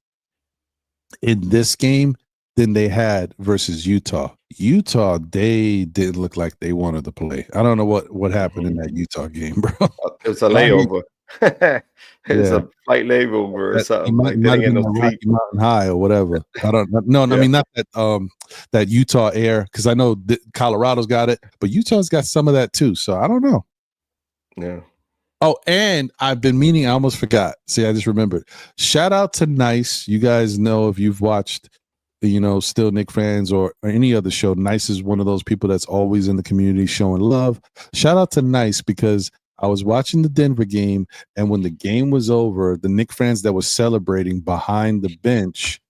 Speaker 2: in this game than they had versus Utah. Utah, they didn't look like they wanted to play. I don't know what happened in that Utah game, bro.
Speaker 3: It was a layover. It's a flight layover or something.
Speaker 2: Might have been the Rocky Mountain High or whatever. I don't know. No, I mean not that that Utah air, because I know Colorado's got it, but Utah's got some of that too. So I don't know.
Speaker 3: Yeah.
Speaker 2: Oh, and I've been meaning, I almost forgot. See, I just remembered. Shout out to Nice. You guys know, if you've watched, Still Knick fans or any other show, Nice is one of those people that's always in the community showing love. Shout out to Nice, because I was watching the Denver game, and when the game was over, the Knick fans that was celebrating behind the bench,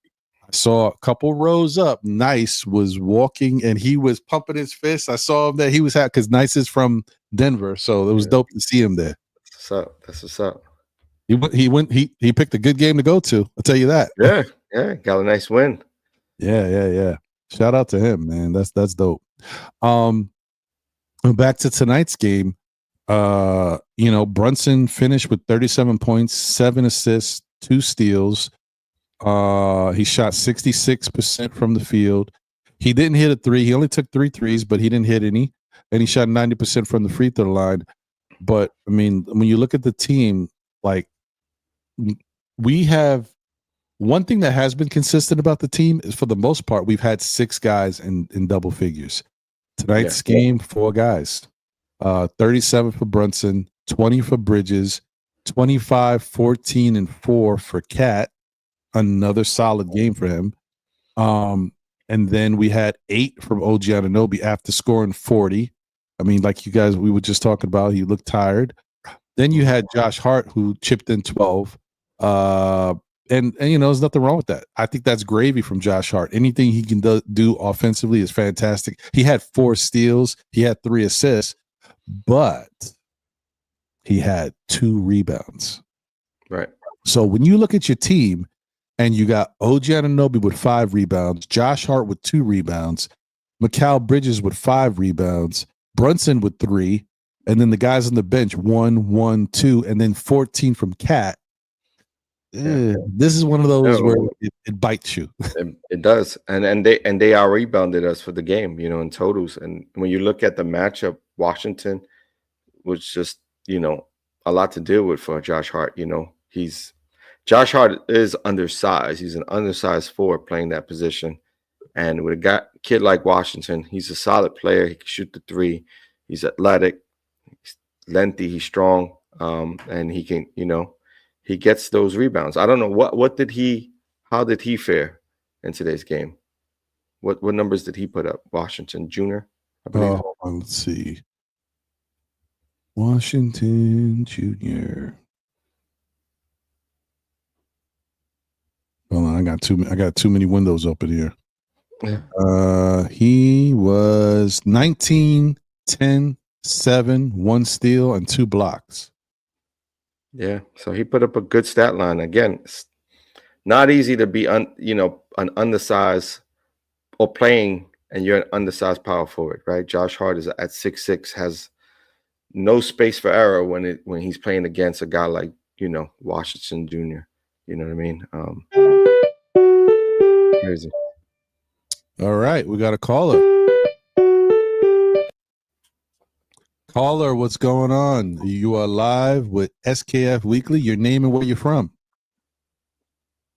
Speaker 2: I saw a couple rows up. Nice was walking, and he was pumping his fist. I saw him there. He was happy because Nice is from Denver, so it was dope to see him there.
Speaker 3: That's what's up.
Speaker 2: He picked a good game to go to. I'll tell you that.
Speaker 3: Yeah, got a nice win.
Speaker 2: Yeah. Shout out to him, man. That's dope. Back to tonight's game. Brunson finished with 37 points, 7 assists, 2 steals. He shot 66% from the field. He didn't hit a 3. He only took 3 threes, but he didn't hit any. And he shot 90% from the free throw line. But I mean, when you look at the team, like, we have one thing that has been consistent about the team is, for the most part, we've had 6 guys in double figures. Tonight's game, 4 guys. 37 for Brunson, 20 for Bridges, 25, 14, and 4 for Cat. Another solid game for him. And then we had 8 from OG Anunoby after scoring 40. I mean, like you guys, we were just talking about, he looked tired. Then you had Josh Hart, who chipped in 12. And there's nothing wrong with that. I think that's gravy from Josh Hart. Anything he can do offensively is fantastic. He had 4 steals. He had 3 assists. But he had 2 rebounds.
Speaker 3: Right.
Speaker 2: So when you look at your team and you got OG Anunoby with 5 rebounds, Josh Hart with 2 rebounds, Mikal Bridges with 5 rebounds, Brunson with 3, and then the guys on the bench 1, 1, 2, and then 14 from Cat. Yeah. This is one of those where it bites you.
Speaker 3: It does, and they out rebounded us for the game, in totals. And when you look at the matchup, Washington was just a lot to deal with for Josh Hart. Josh Hart is undersized. He's an undersized forward playing that position, and with a kid like Washington, he's a solid player. He can shoot the 3. He's athletic, he's lengthy, he's strong, and he can he gets those rebounds. I don't know how did he fare in today's game? What numbers did he put up? Washington Jr., I believe.
Speaker 2: Let's see. Washington Jr. Hold on, I got too many windows open here. Yeah. He was 19, 10, 7, 1 steal, and 2 blocks.
Speaker 3: Yeah, so he put up a good stat line. Again, it's not easy to be an undersized or playing, and you're an undersized power forward, right? Josh Hart is at 6'6", has no space for error when he's playing against a guy like Washington Jr. You know what I mean? Crazy.
Speaker 2: All right, we got a caller. Caller, what's going on? You are live with SKF Weekly. Your name and where you're from.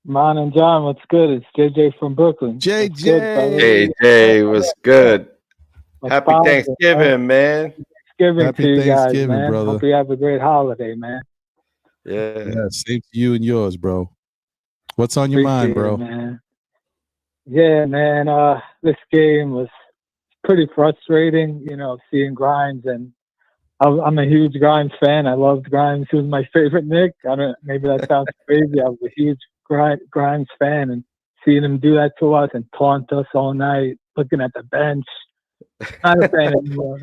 Speaker 4: Man and John, what's good? It's JJ from Brooklyn.
Speaker 2: JJ.
Speaker 3: JJ, what's good? Happy Thanksgiving, man.
Speaker 4: Thanksgiving
Speaker 2: Happy
Speaker 4: to you guys,
Speaker 2: Thanksgiving,
Speaker 4: man.
Speaker 2: brother.
Speaker 4: Hope you have a great holiday, man.
Speaker 3: Yeah,
Speaker 2: same to you and yours, bro. What's on your mind, bro?
Speaker 4: Man. Yeah, man. This game was pretty frustrating, seeing Grimes, and I'm a huge Grimes fan. I loved Grimes. He was my favorite Knick. Maybe that sounds crazy. I was a huge Grimes fan, and seeing him do that to us and taunt us all night, looking at the bench. Not a fan anymore.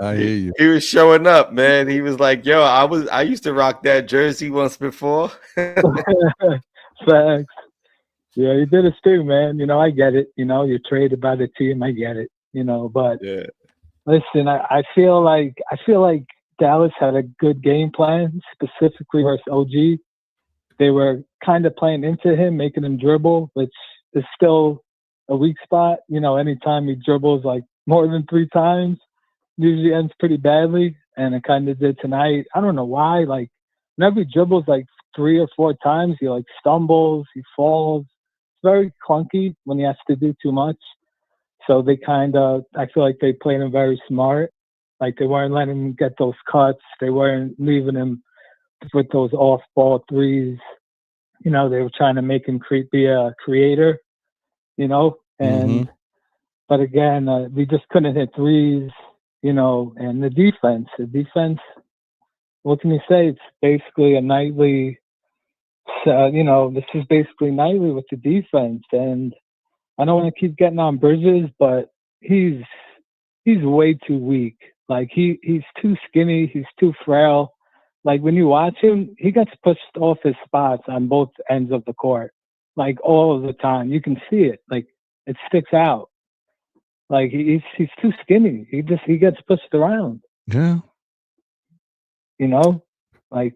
Speaker 2: I hear you.
Speaker 3: He was showing up, man. He was like, "Yo, I used to rock that jersey once before."
Speaker 4: Thanks. Yeah, he did his thing, man. I get it. You're traded by the team. I get it. But
Speaker 3: yeah.
Speaker 4: Listen, I feel like Dallas had a good game plan, specifically versus OG. They were kind of playing into him, making him dribble, which is still a weak spot. Anytime he dribbles like more than 3 times, usually ends pretty badly, and it kind of did tonight. I don't know why. Like, whenever he dribbles like 3 or 4 times, he like stumbles, he falls. It's very clunky when he has to do too much. So they I feel like they played him very smart. Like, they weren't letting him get those cuts. They weren't leaving him with those off-ball threes. They were trying to make him be a creator, and but again, we just couldn't hit threes, and the defense, what can you say? It's basically a nightly, this is basically nightly with the defense, and I don't want to keep getting on Bridges, but he's way too weak. Like, he's too skinny. He's too frail. Like, when you watch him, he gets pushed off his spots on both ends of the court, like, all of the time. You can see it. Like, it sticks out. Like, he's too skinny. He gets pushed around.
Speaker 2: Yeah.
Speaker 4: Like,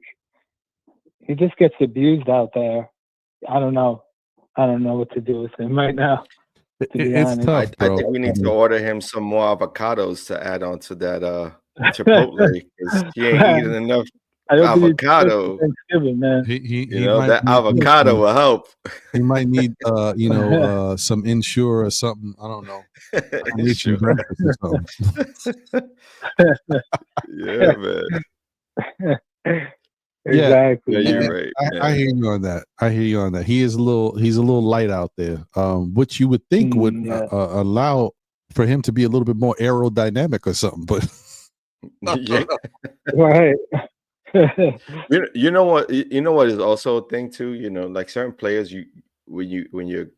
Speaker 4: he just gets abused out there. I don't know what to do with him right now.
Speaker 2: It's tough, bro.
Speaker 3: I think we need to order him some more avocados to add on to that Chipotle, because he ain't eating enough avocado.
Speaker 4: Thanksgiving, man.
Speaker 3: That avocado will help.
Speaker 2: He might need, some Ensure or something. I don't know.
Speaker 3: Sure.
Speaker 2: Breakfast or something.
Speaker 3: Yeah, man.
Speaker 4: Exactly.
Speaker 3: Yeah, you're right.
Speaker 2: I hear you on that. He's a little light out there. Which you would think would allow for him to be a little bit more aerodynamic or something, but
Speaker 3: yeah.
Speaker 4: Right.
Speaker 3: You know what is also a thing too, like certain players, when you're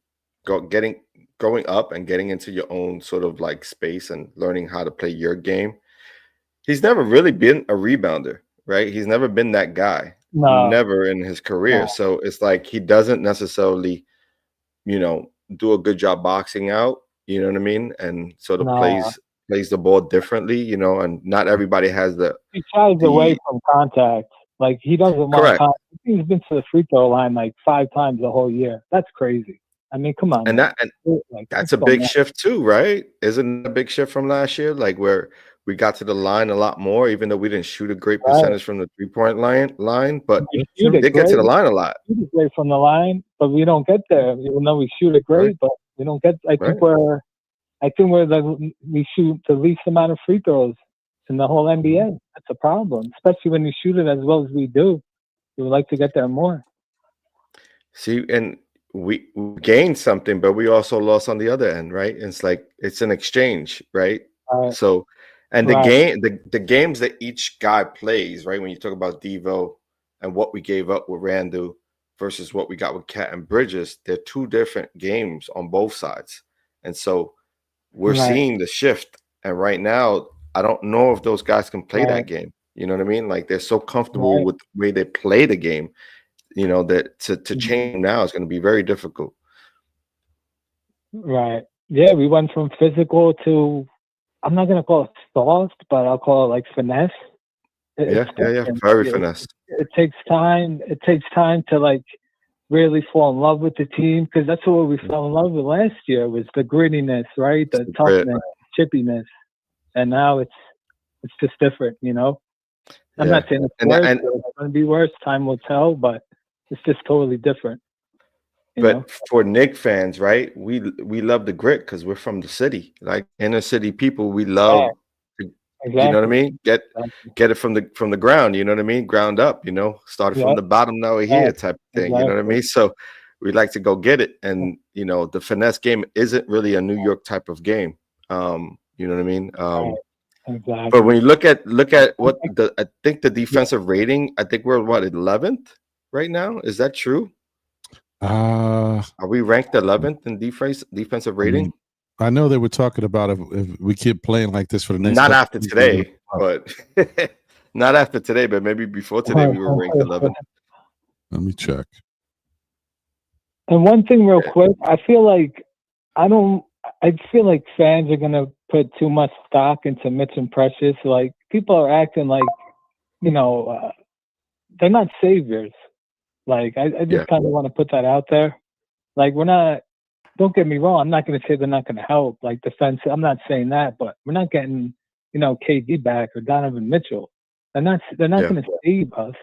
Speaker 3: growing up and getting into your own sort of like space and learning how to play your game, he's never really been a rebounder, right? He's never been that guy.
Speaker 4: No.
Speaker 3: Never in his career.
Speaker 4: No.
Speaker 3: So it's like he doesn't necessarily, do a good job boxing out. You know what I mean? And sort of plays the ball differently. And not everybody has
Speaker 4: He shies away from contact. Like he doesn't want
Speaker 3: correct.
Speaker 4: contact. He's been to the free throw line like 5 times the whole year. That's crazy. I mean, come on.
Speaker 3: And that's a big shift too, right? Isn't it a big shift from last year? Like where we got to the line a lot more, even though we didn't shoot a great percentage from the 3-point line, but they get to the line a lot.
Speaker 4: We shoot it great from the line, but we don't get there. Even though we shoot it great, but we don't get. I think we shoot the least amount of free throws in the whole NBA. That's a problem, especially when you shoot it as well as we do. We would like to get there more.
Speaker 3: See, and we gained something, but we also lost on the other end, right? It's like it's an exchange, right? So, and the games that each guy plays, right? When you talk about Devo and what we gave up with Randu versus what we got with Cat and Bridges, they're 2 different games on both sides, and so we're seeing the shift. And right now, I don't know if those guys can play that game. You know what I mean? Like they're so comfortable with the way they play the game. That to change now is going to be very difficult.
Speaker 4: Right. Yeah, we went from physical to, I'm not going to call it soft, but I'll call it like finesse. Very finesse. It takes time. It takes time to like really fall in love with the team, because that's what we fell in love with last year, was the grittiness, right? The toughness, chippiness. And now it's just different, I'm not saying it's worse. It's going to be worse. Time will tell, but it's just totally different.
Speaker 3: But for Knicks fans, right? We love the grit because we're from the city, like inner city people. We love, you know what I mean? Get it from the ground. You know what I mean? Ground up. Started from the bottom, now we're here, type of thing. You know what I mean? So we like to go get it, and the finesse game isn't really a New York type of game. You know what I mean?
Speaker 4: Exactly.
Speaker 3: But when you look at what I think the defensive rating, I think we're 11th right now. Is that true? Are we ranked 11th in defensive rating?
Speaker 2: I know they were talking about if we keep playing like this for the next.
Speaker 3: Not after today, but not after today, but maybe before today we were ranked 11th.
Speaker 2: Let me check.
Speaker 4: And one thing real quick, I feel like fans are gonna put too much stock into Mitch and Precious. Like people are acting like, they're not saviors. Like I just kind of want to put that out there. Like we're not. Don't get me wrong. I'm not going to say they're not going to help. Like defense, I'm not saying that, but we're not getting KD back or Donovan Mitchell. They're not going to save us.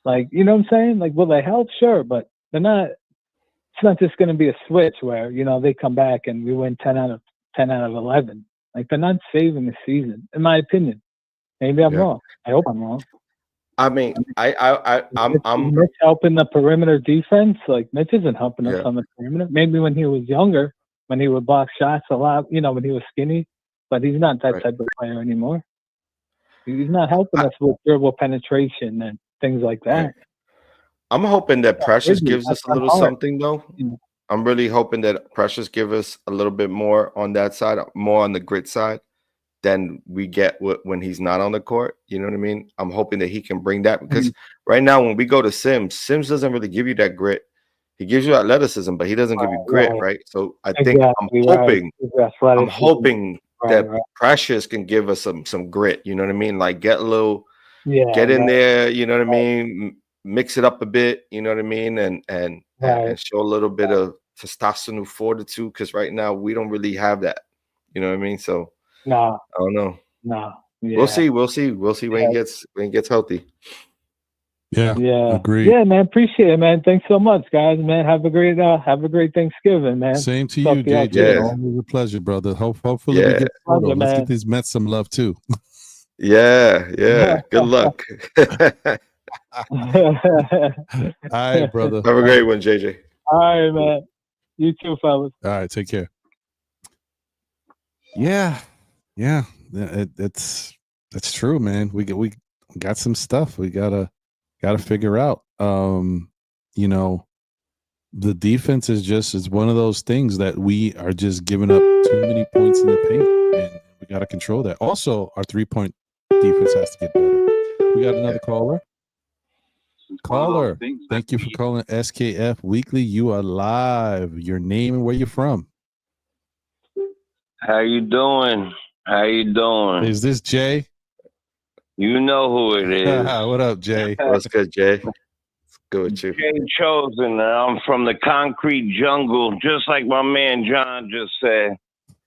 Speaker 4: Like you know what I'm saying? Like will they help? Sure, but they're not. It's not just going to be a switch where they come back and we win 10 out of 11. Like they're not saving the season, in my opinion. Maybe I'm wrong. I hope I'm wrong.
Speaker 3: I mean, I'm
Speaker 4: Mitch helping the perimeter defense. Like Mitch isn't helping us on the perimeter. Maybe when he was younger, when he would block shots a lot, when he was skinny, but he's not that type of player anymore. He's not helping us with dribble penetration and things like that.
Speaker 3: Right. I'm hoping that Precious gives us a little something, though. I'm really hoping that Precious give us a little bit more on that side, more on the grit side than we get when he's not on the court. You know what I mean? I'm hoping that he can bring that, because right now when we go to Sims doesn't really give you that grit. He gives you athleticism, but he doesn't give you grit, right? So I think I'm hoping that Precious can give us some grit. You know what I mean? Like get in there. You know what I mean? Mix it up a bit. You know what I mean? And show a little bit of testosterone fortitude, because right now we don't really have that. You know what I mean? So.
Speaker 4: No,
Speaker 3: I don't know.
Speaker 4: No,
Speaker 3: we'll see when he gets healthy.
Speaker 2: Yeah, agree.
Speaker 4: Yeah, man, appreciate it, man. Thanks so much, guys. Man, have a great Thanksgiving, man.
Speaker 2: Same to you, JJ. Yeah. Always a pleasure, brother. Hopefully we get photo. Let's get these Mets some love too.
Speaker 3: Yeah. Good luck.
Speaker 2: All right, brother.
Speaker 3: Have a great one, JJ.
Speaker 4: All right, man. You too, fellas.
Speaker 2: All right, take care. Yeah, that's true, man. We got some stuff we gotta figure out. The defense is one of those things that we are just giving up too many points in the paint, and we gotta control that. Also, our 3-point defense has to get better. We got another caller. Caller, thank you for calling SKF Weekly. You are live. Your name and where you're from.
Speaker 5: How you doing? How you doing?
Speaker 2: Is this Jay?
Speaker 5: You know who it is.
Speaker 2: What up, Jay?
Speaker 3: What's good, Jay? It's good with you.
Speaker 5: Jay Chosen. I'm from the concrete jungle, just like my man John just said.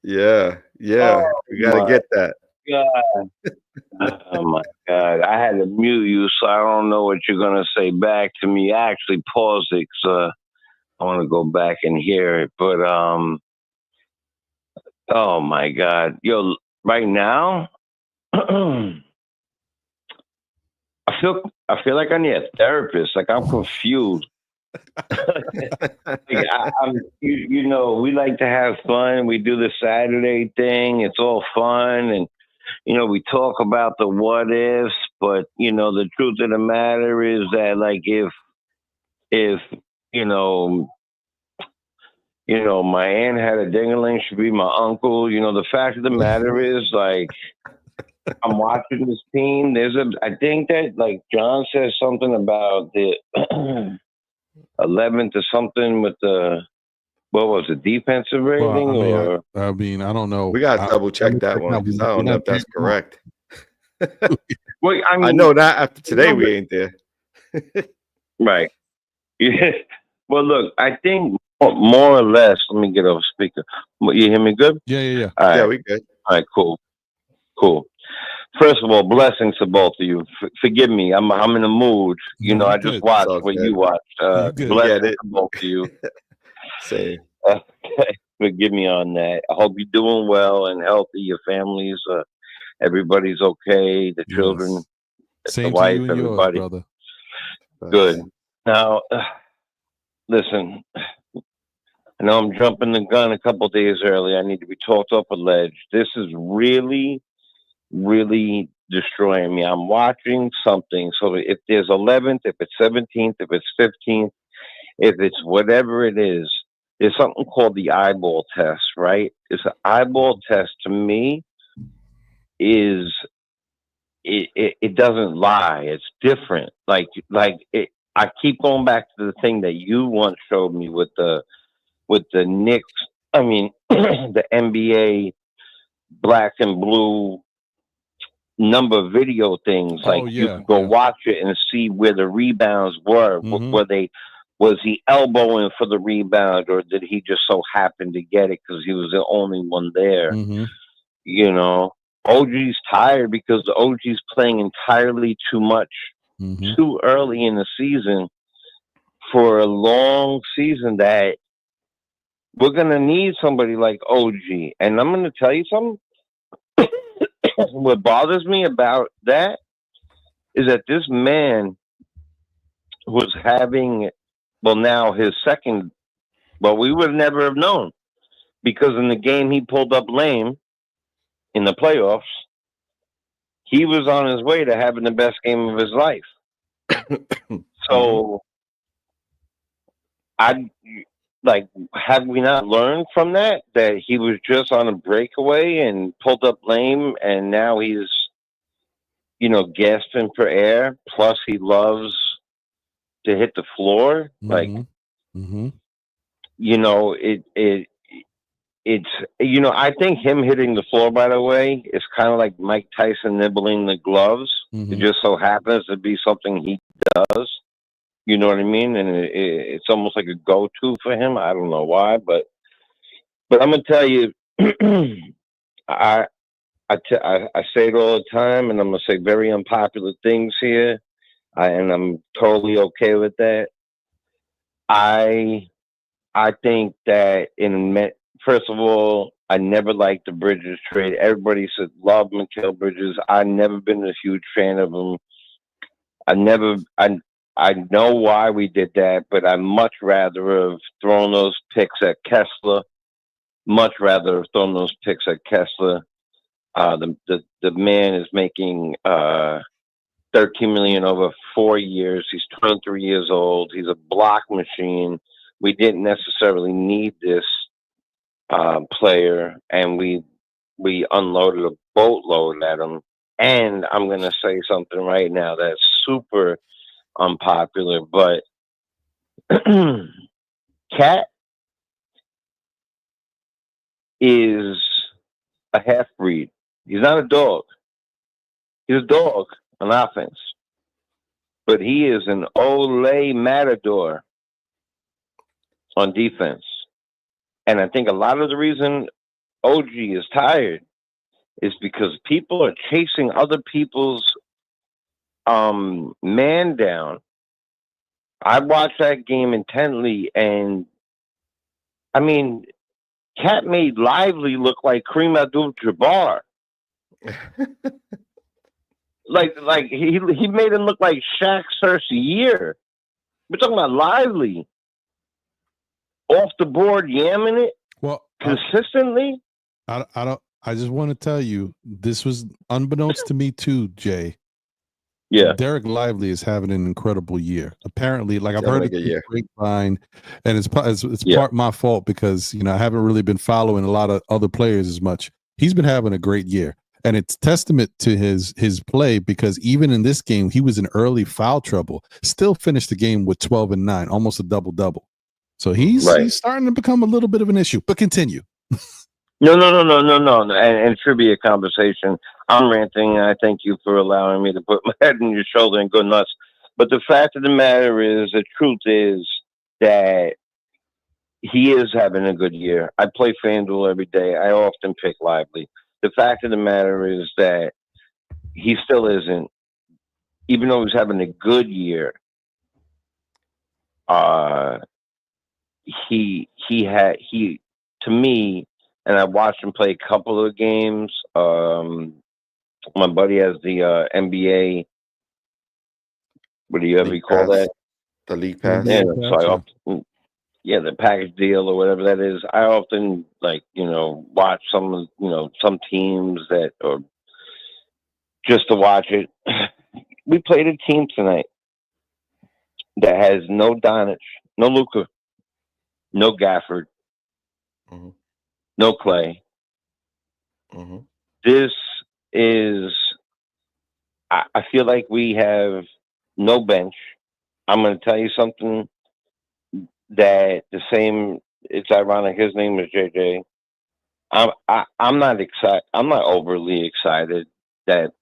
Speaker 3: Yeah.
Speaker 5: Oh,
Speaker 3: we gotta get that.
Speaker 5: God. Oh my God. I had to mute you, so I don't know what you're gonna say back to me. I actually paused it because I want to go back and hear it. But oh my God. Yo, right now, I feel like I need a therapist. Like I'm confused. You know, we like to have fun. We do the Saturday thing. It's all fun, and you know, we talk about the what ifs. But you know, the truth of the matter is that, like, if you know, my aunt had a ding-a-ling, should be my uncle. You know, the fact of the matter is, like, I'm watching this team. I think that, like, John says something about the 11th or something with the, what was it, defensive rating?
Speaker 2: I mean, I don't know.
Speaker 3: We got to double check that one because I don't know if that's correct.
Speaker 5: Well,
Speaker 3: I know that after today we ain't there.
Speaker 5: Right. Yeah. Well, look, I think more or less, let me get off speaker. You hear me good?
Speaker 2: Yeah.
Speaker 5: All right.
Speaker 3: Yeah, we good.
Speaker 5: All right, cool. First of all, blessings to both of you. Forgive me, I'm in a mood. You know, I just watched what you watched. Blessings to both of you.
Speaker 3: Same.
Speaker 5: Forgive me on that. I hope you're doing well and healthy. Your families, everybody's okay. The children,
Speaker 2: Same
Speaker 5: the wife,
Speaker 2: to you and
Speaker 5: everybody.
Speaker 2: Yours, brother.
Speaker 5: Good. Now, listen. I know I'm jumping the gun a couple days early. I need to be talked off a ledge. This is really, really destroying me. I'm watching something. So if there's 11th, if it's 17th, if it's 15th, if it's whatever it is, there's something called the eyeball test, right? It's an eyeball test to me is it doesn't lie. It's different. Like I keep going back to the thing that you once showed me with the Knicks. I mean, the NBA black and blue number video things. Like you could go watch it and see where the rebounds were. Was he elbowing for the rebound, or did he just so happen to get it because he was the only one there? You know, OG's tired because the OG's playing entirely too much, too early in the season for a long season that we're going to need somebody like OG. And I'm going to tell you something. What bothers me about that is that this man was having, well, now his second, well, we would never have known because in the game he pulled up lame in the playoffs, he was on his way to having the best game of his life. So have we not learned from that he was just on a breakaway and pulled up lame, and now he's, you know, gasping for air. Plus, he loves to hit the floor. You know, it's you know, I think him hitting the floor, by the way, is kind of like Mike Tyson nibbling the gloves. It just so happens to be something he does. You know what I mean? And it's almost like a go-to for him. I don't know why, but I'm gonna tell you, I say it all the time, and I'm gonna say very unpopular things here, and I'm totally okay with that. I think that first of all, I never liked the Bridges trade. Everybody said love Mikal Bridges. I've never been a huge fan of him. I know why we did that, but I'd much rather have thrown those picks at Kessler. Much rather have thrown those picks at Kessler. The man is making $13 million over 4 years. He's 23 years old. He's a block machine. We didn't necessarily need this player, and we unloaded a boatload at him. And I'm going to say something right now that's super unpopular, but Cat is a half-breed. He's not a dog. He's a dog on offense. But he is an Ole Matador on defense. And I think a lot of the reason OG is tired is because people are chasing other people's man down. I watched that game intently, and I mean, Cat made Lively look like Kareem Abdul-Jabbar. like he made him look like Shaq Cersei. We're talking about Lively. Off the board, yamming it consistently.
Speaker 2: I just want to tell you, this was unbeknownst to me too, Jay.
Speaker 5: Yeah,
Speaker 2: Derek Lively is having an incredible year. Apparently, like I've heard it grapevine, and it's part my fault because I haven't really been following a lot of other players as much. He's been having a great year, and it's testament to his play because even in this game, he was in early foul trouble, still finished the game with 12 and 9, almost a double-double. So he's starting to become a little bit of an issue. But continue.
Speaker 5: No. And it should be a conversation. I'm ranting, and I thank you for allowing me to put my head on your shoulder and go nuts. But the fact of the matter is, the truth is that he is having a good year. I play FanDuel every day. I often pick Lively. The fact of the matter is that he still isn't, even though he's having a good year, he to me, and I watched him play a couple of games. My buddy has the NBA. What do you ever call that?
Speaker 3: The league pass.
Speaker 5: Yeah, so I often, the package deal or whatever that is. I often watch some teams that, or just to watch it. We played a team tonight that has no Doncic, no Luka, no Gafford, no Clay. This is, I feel like we have no bench. I'm going to tell you something that it's ironic. His name is JJ. I'm not excited. I'm not overly excited that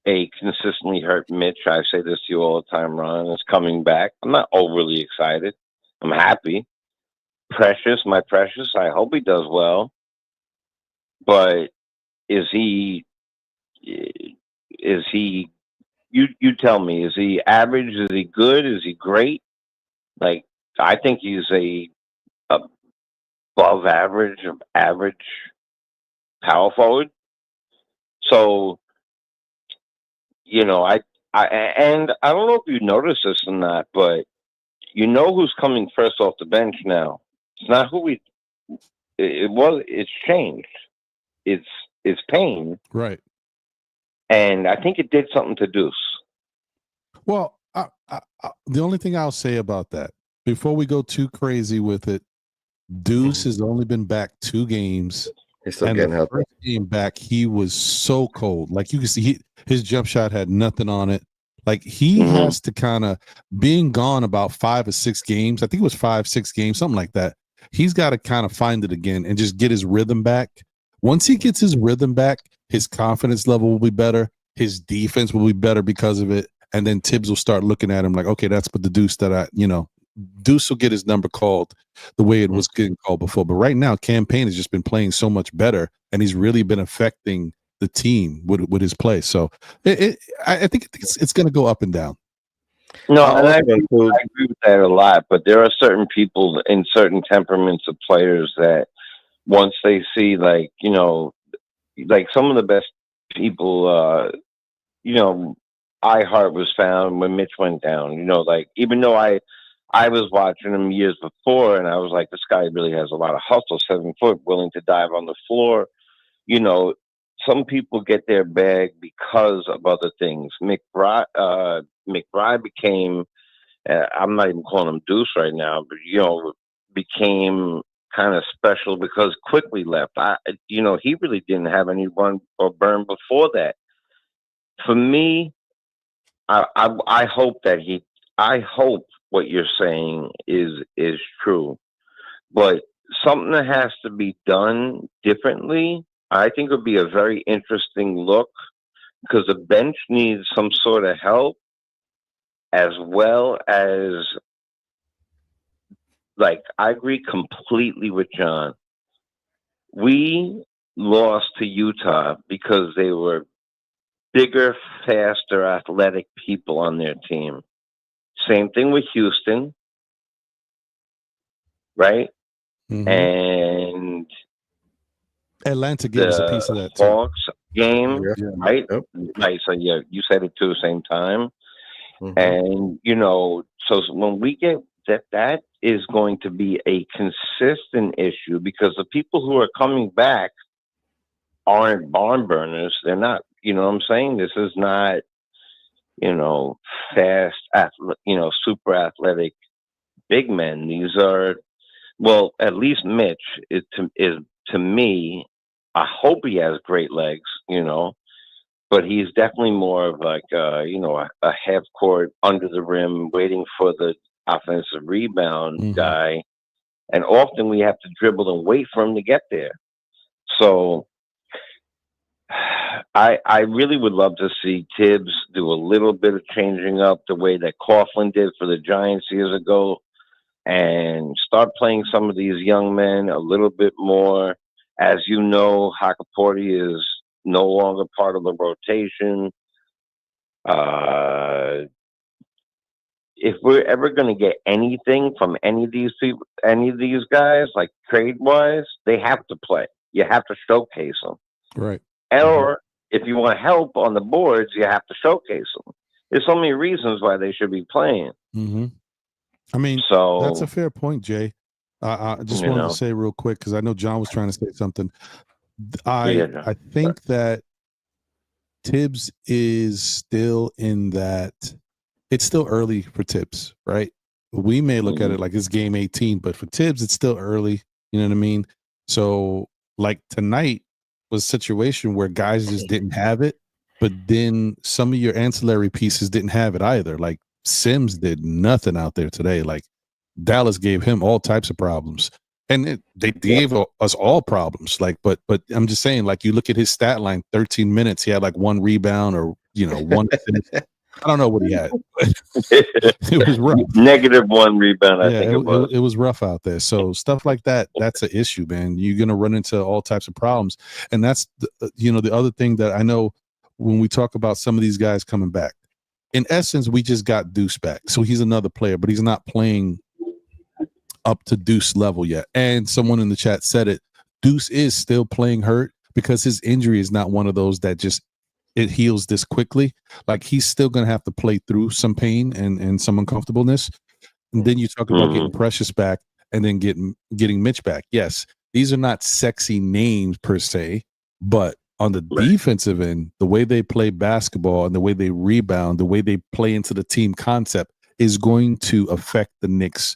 Speaker 5: a consistently hurt Mitch, I say this to you all the time, Ron, is coming back. I'm not overly excited. I'm happy. Precious, my Precious, I hope he does well. But is he you tell me, is he average? Is he good? Is he great? Like, I think he's a above average power forward. So, and I don't know if you noticed this or not, but who's coming first off the bench now. It's not who it's changed. It's Payne.
Speaker 2: Right.
Speaker 5: And I think it did something to Deuce.
Speaker 2: Well, the only thing I'll say about that, before we go too crazy with it, Deuce has only been back 2 games.
Speaker 3: He's still getting healthy.
Speaker 2: First game back, he was so cold. Like, you can see his jump shot had nothing on it. Like, he has to kind of, being gone about 5 or 6 games, I think it was 5-6 games, something like that. He's got to kind of find it again and just get his rhythm back. Once he gets his rhythm back, his confidence level will be better. His defense will be better because of it. And then Tibbs will start looking at him like, okay, that's but the Deuce that Deuce will get his number called the way it was getting called before. But right now, Campaign has just been playing so much better, and he's really been affecting the team with his play. So I think it's going to go up and down.
Speaker 5: No, and I agree with that a lot. But there are certain people in certain temperaments of players that once they see, like some of the best people, iHeart was found when Mitch went down. Even though I was watching him years before, and I was like, this guy really has a lot of hustle, 7 foot, willing to dive on the floor. Some people get their bag because of other things. McBride became, I'm not even calling him Deuce right now, but, became kind of special because Quickly left. He really didn't have any run or burn before that. for me, I hope that I hope what you're saying is true, but something that has to be done differently. I think would be a very interesting look, because the bench needs some sort of help, as well as, like, I agree completely with John. We lost to Utah because they were bigger, faster, athletic people on their team. Same thing with Houston, right?
Speaker 2: Mm-hmm.
Speaker 5: And
Speaker 2: Atlanta gave us a piece of that too.
Speaker 5: Hawks game,
Speaker 3: Yeah.
Speaker 5: right?
Speaker 3: Yep.
Speaker 5: Right. So yeah, you said it too, same time.
Speaker 3: Mhm.
Speaker 5: And so when we get that is going to be a consistent issue, because the people who are coming back aren't barn burners. They're not. You know what I'm saying? This is not, fast, super athletic big men. These are, well, at least Mitch is to me. I hope he has great legs, but he's definitely more of like, a half court under the rim, waiting for the offensive rebound guy. And often we have to dribble and wait for him to get there. So I really would love to see Tibbs do a little bit of changing up the way that Coughlin did for the Giants years ago, and start playing some of these young men a little bit more. As you know, Hakaporti is no longer part of the rotation. If we're ever going to get anything from any of these people, any of these guys, like trade-wise, they have to play. You have to showcase them.
Speaker 2: Right.
Speaker 5: Or if you want help on the boards, you have to showcase them. There's so many reasons why they should be playing.
Speaker 2: Mm-hmm. I mean,
Speaker 5: so
Speaker 2: that's a fair point, Jay. I just wanted to say real quick, because I know John was trying to say something. I think that Tibbs is still in that. It's still early for Tibbs, right? We may look at it like it's game 18, but for Tibbs, it's still early. You know what I mean? So, like tonight was a situation where guys just didn't have it, but then some of your ancillary pieces didn't have it either. Like Sims did nothing out there today. Like Dallas gave him all types of problems, and they gave us all problems. Like, but I'm just saying, like, you look at his stat line: 13 minutes, he had like 1 rebound or one assist. I don't know what he had. It was rough.
Speaker 5: -1 rebound, I think
Speaker 2: it was rough out there. So stuff like that, that's an issue, man. You're going to run into all types of problems. And that's, the other thing that I know when we talk about some of these guys coming back. In essence, we just got Deuce back. So he's another player, but he's not playing up to Deuce level yet. And someone in the chat said it. Deuce is still playing hurt because his injury is not one of those that just it heals this quickly. Like he's still going to have to play through some pain and some uncomfortableness. And then you talk about getting Precious back and then getting Mitch back. Yes, these are not sexy names per se, but on the defensive end, the way they play basketball and the way they rebound, the way they play into the team concept is going to affect the Knicks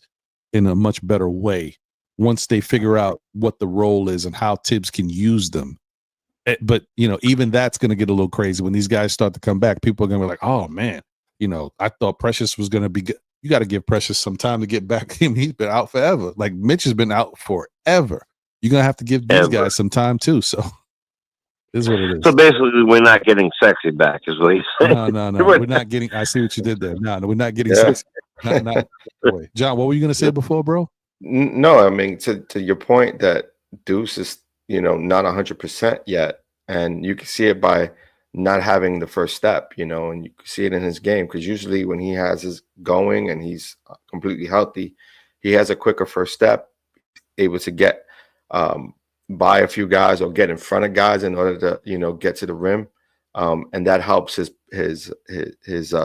Speaker 2: in a much better way once they figure out what the role is and how Tibbs can use them. But, even that's going to get a little crazy when these guys start to come back. People are going to be like, oh, man, I thought Precious was going to be good. You got to give Precious some time to get back. He's been out forever. Like Mitch has been out forever. You're going to have to give these guys some time, too. So this is what it is.
Speaker 5: So basically, we're not getting sexy back, is what he's saying.
Speaker 2: No. We're not getting – I see what you did there. No, we're not getting sexy. Not John, what were you going to say before, bro?
Speaker 3: No, I mean, to your point that Deuce is – not 100% yet, and you can see it by not having the first step, and you can see it in his game, because usually when he has his going and he's completely healthy, he has a quicker first step, able to get by a few guys or get in front of guys in order to get to the rim, and that helps his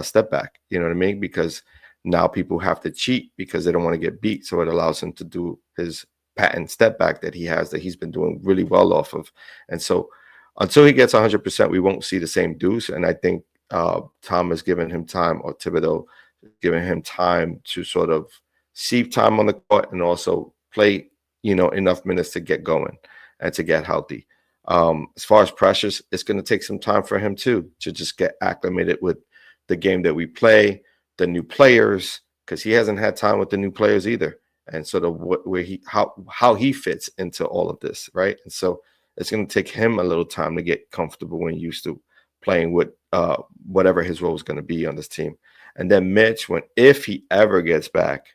Speaker 3: step back. You know what I mean? Because now people have to cheat because they don't want to get beat, so it allows him to do his patent step back that he's been doing really well off of. And so until he gets 100%, we won't see the same Deuce. And I think Tom has given him time, or Thibodeau giving him time to sort of see time on the court and also play, enough minutes to get going and to get healthy. As far as pressures, it's going to take some time for him too to just get acclimated with the game that we play, the new players, because he hasn't had time with the new players either, and sort of how he fits into all of this, right? And so it's going to take him a little time to get comfortable and used to playing with whatever his role is going to be on this team. And then Mitch, if he ever gets back,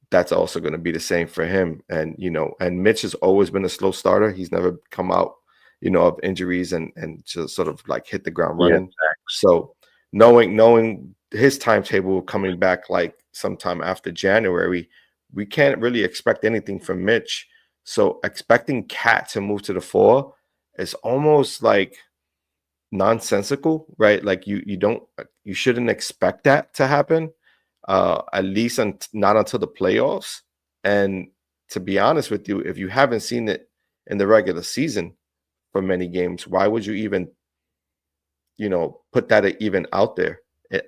Speaker 3: that's also going to be the same for him. And and Mitch has always been a slow starter. He's never come out, of injuries and just sort of like hit the ground running.
Speaker 5: Yeah.
Speaker 3: So knowing his timetable coming back like sometime after January, we can't really expect anything from Mitch. So expecting Cat to move to the 4 is almost like nonsensical, right? Like you shouldn't expect that to happen, at least not until the playoffs. And to be honest with you, if you haven't seen it in the regular season for many games, why would you even put that even out there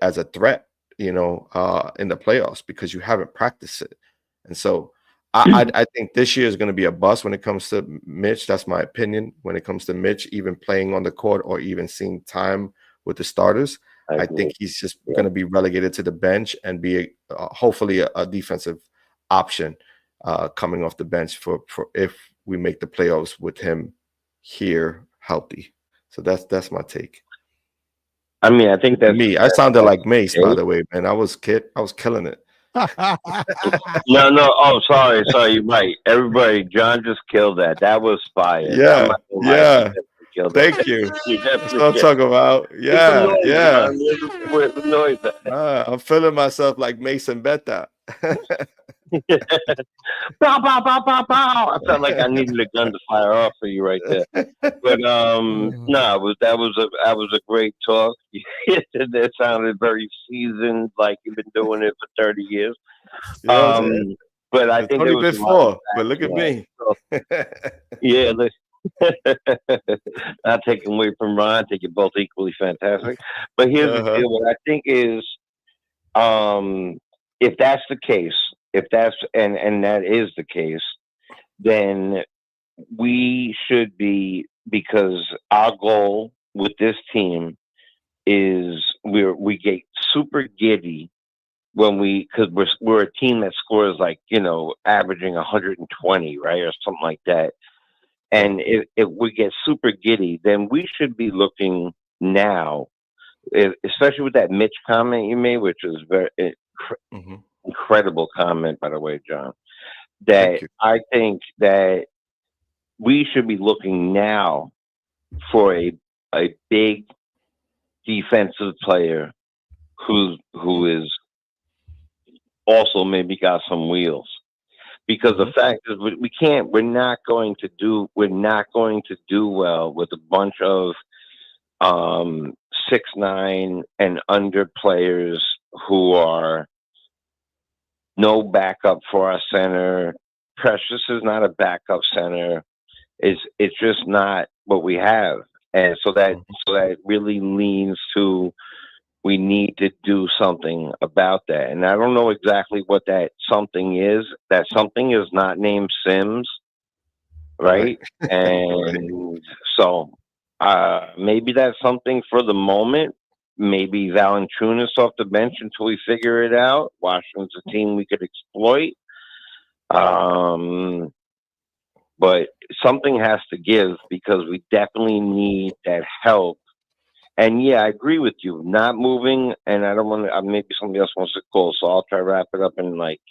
Speaker 3: as a threat in the playoffs, because you haven't practiced it. And so I think this year is going to be a bust when it comes to Mitch. That's my opinion. When it comes to Mitch, even playing on the court or even seeing time with the starters, I think he's just going to be relegated to the bench and be hopefully a defensive option coming off the bench for if we make the playoffs with him here healthy. So that's my take.
Speaker 5: I mean, I think that's
Speaker 3: me. I sounded like Mace, by the way, man. I was killing it.
Speaker 5: No. Oh, sorry. You're right. Everybody, John just killed that. That was fire.
Speaker 3: Yeah. Thank you.
Speaker 5: That's
Speaker 3: what I'm talking about. Yeah.
Speaker 5: Noise.
Speaker 3: I'm feeling myself like Mason Beta.
Speaker 5: Bow, bow, bow, bow, bow. I felt like I needed a gun to fire off for you right there. But that was a great talk. That sounded very seasoned, like you've been doing it for 30 years.
Speaker 3: Yeah,
Speaker 5: but I think
Speaker 3: it was been 4. But look at me.
Speaker 5: Yeah, not taking away from Ron. I think you're both equally fantastic. But here's the deal. What I think is, if that's the case, and that is the case, then we should be, because our goal with this team is we get super giddy because we're a team that scores like averaging 120, right, or something like that. And if we get super giddy, then we should be looking now, especially with that Mitch comment you made, which was very incredible comment, by the way, John, that I think that we should be looking now for a big defensive player who is also maybe got some wheels. Because the fact is, we're not going to do well with a bunch of 6'9" and under players who are no backup for our center. Precious is not a backup center. It's just not what we have, and so that really leans to, we need to do something about that. And I don't know exactly what that something is. That something is not named Sims, right? And so maybe that's something for the moment. Maybe Valanciunas off the bench until we figure it out. Washington's a team we could exploit. But something has to give, because we definitely need that help. And yeah, I agree with you. Not moving, and I don't want to. Maybe somebody else wants to call, so I'll try to wrap it up in like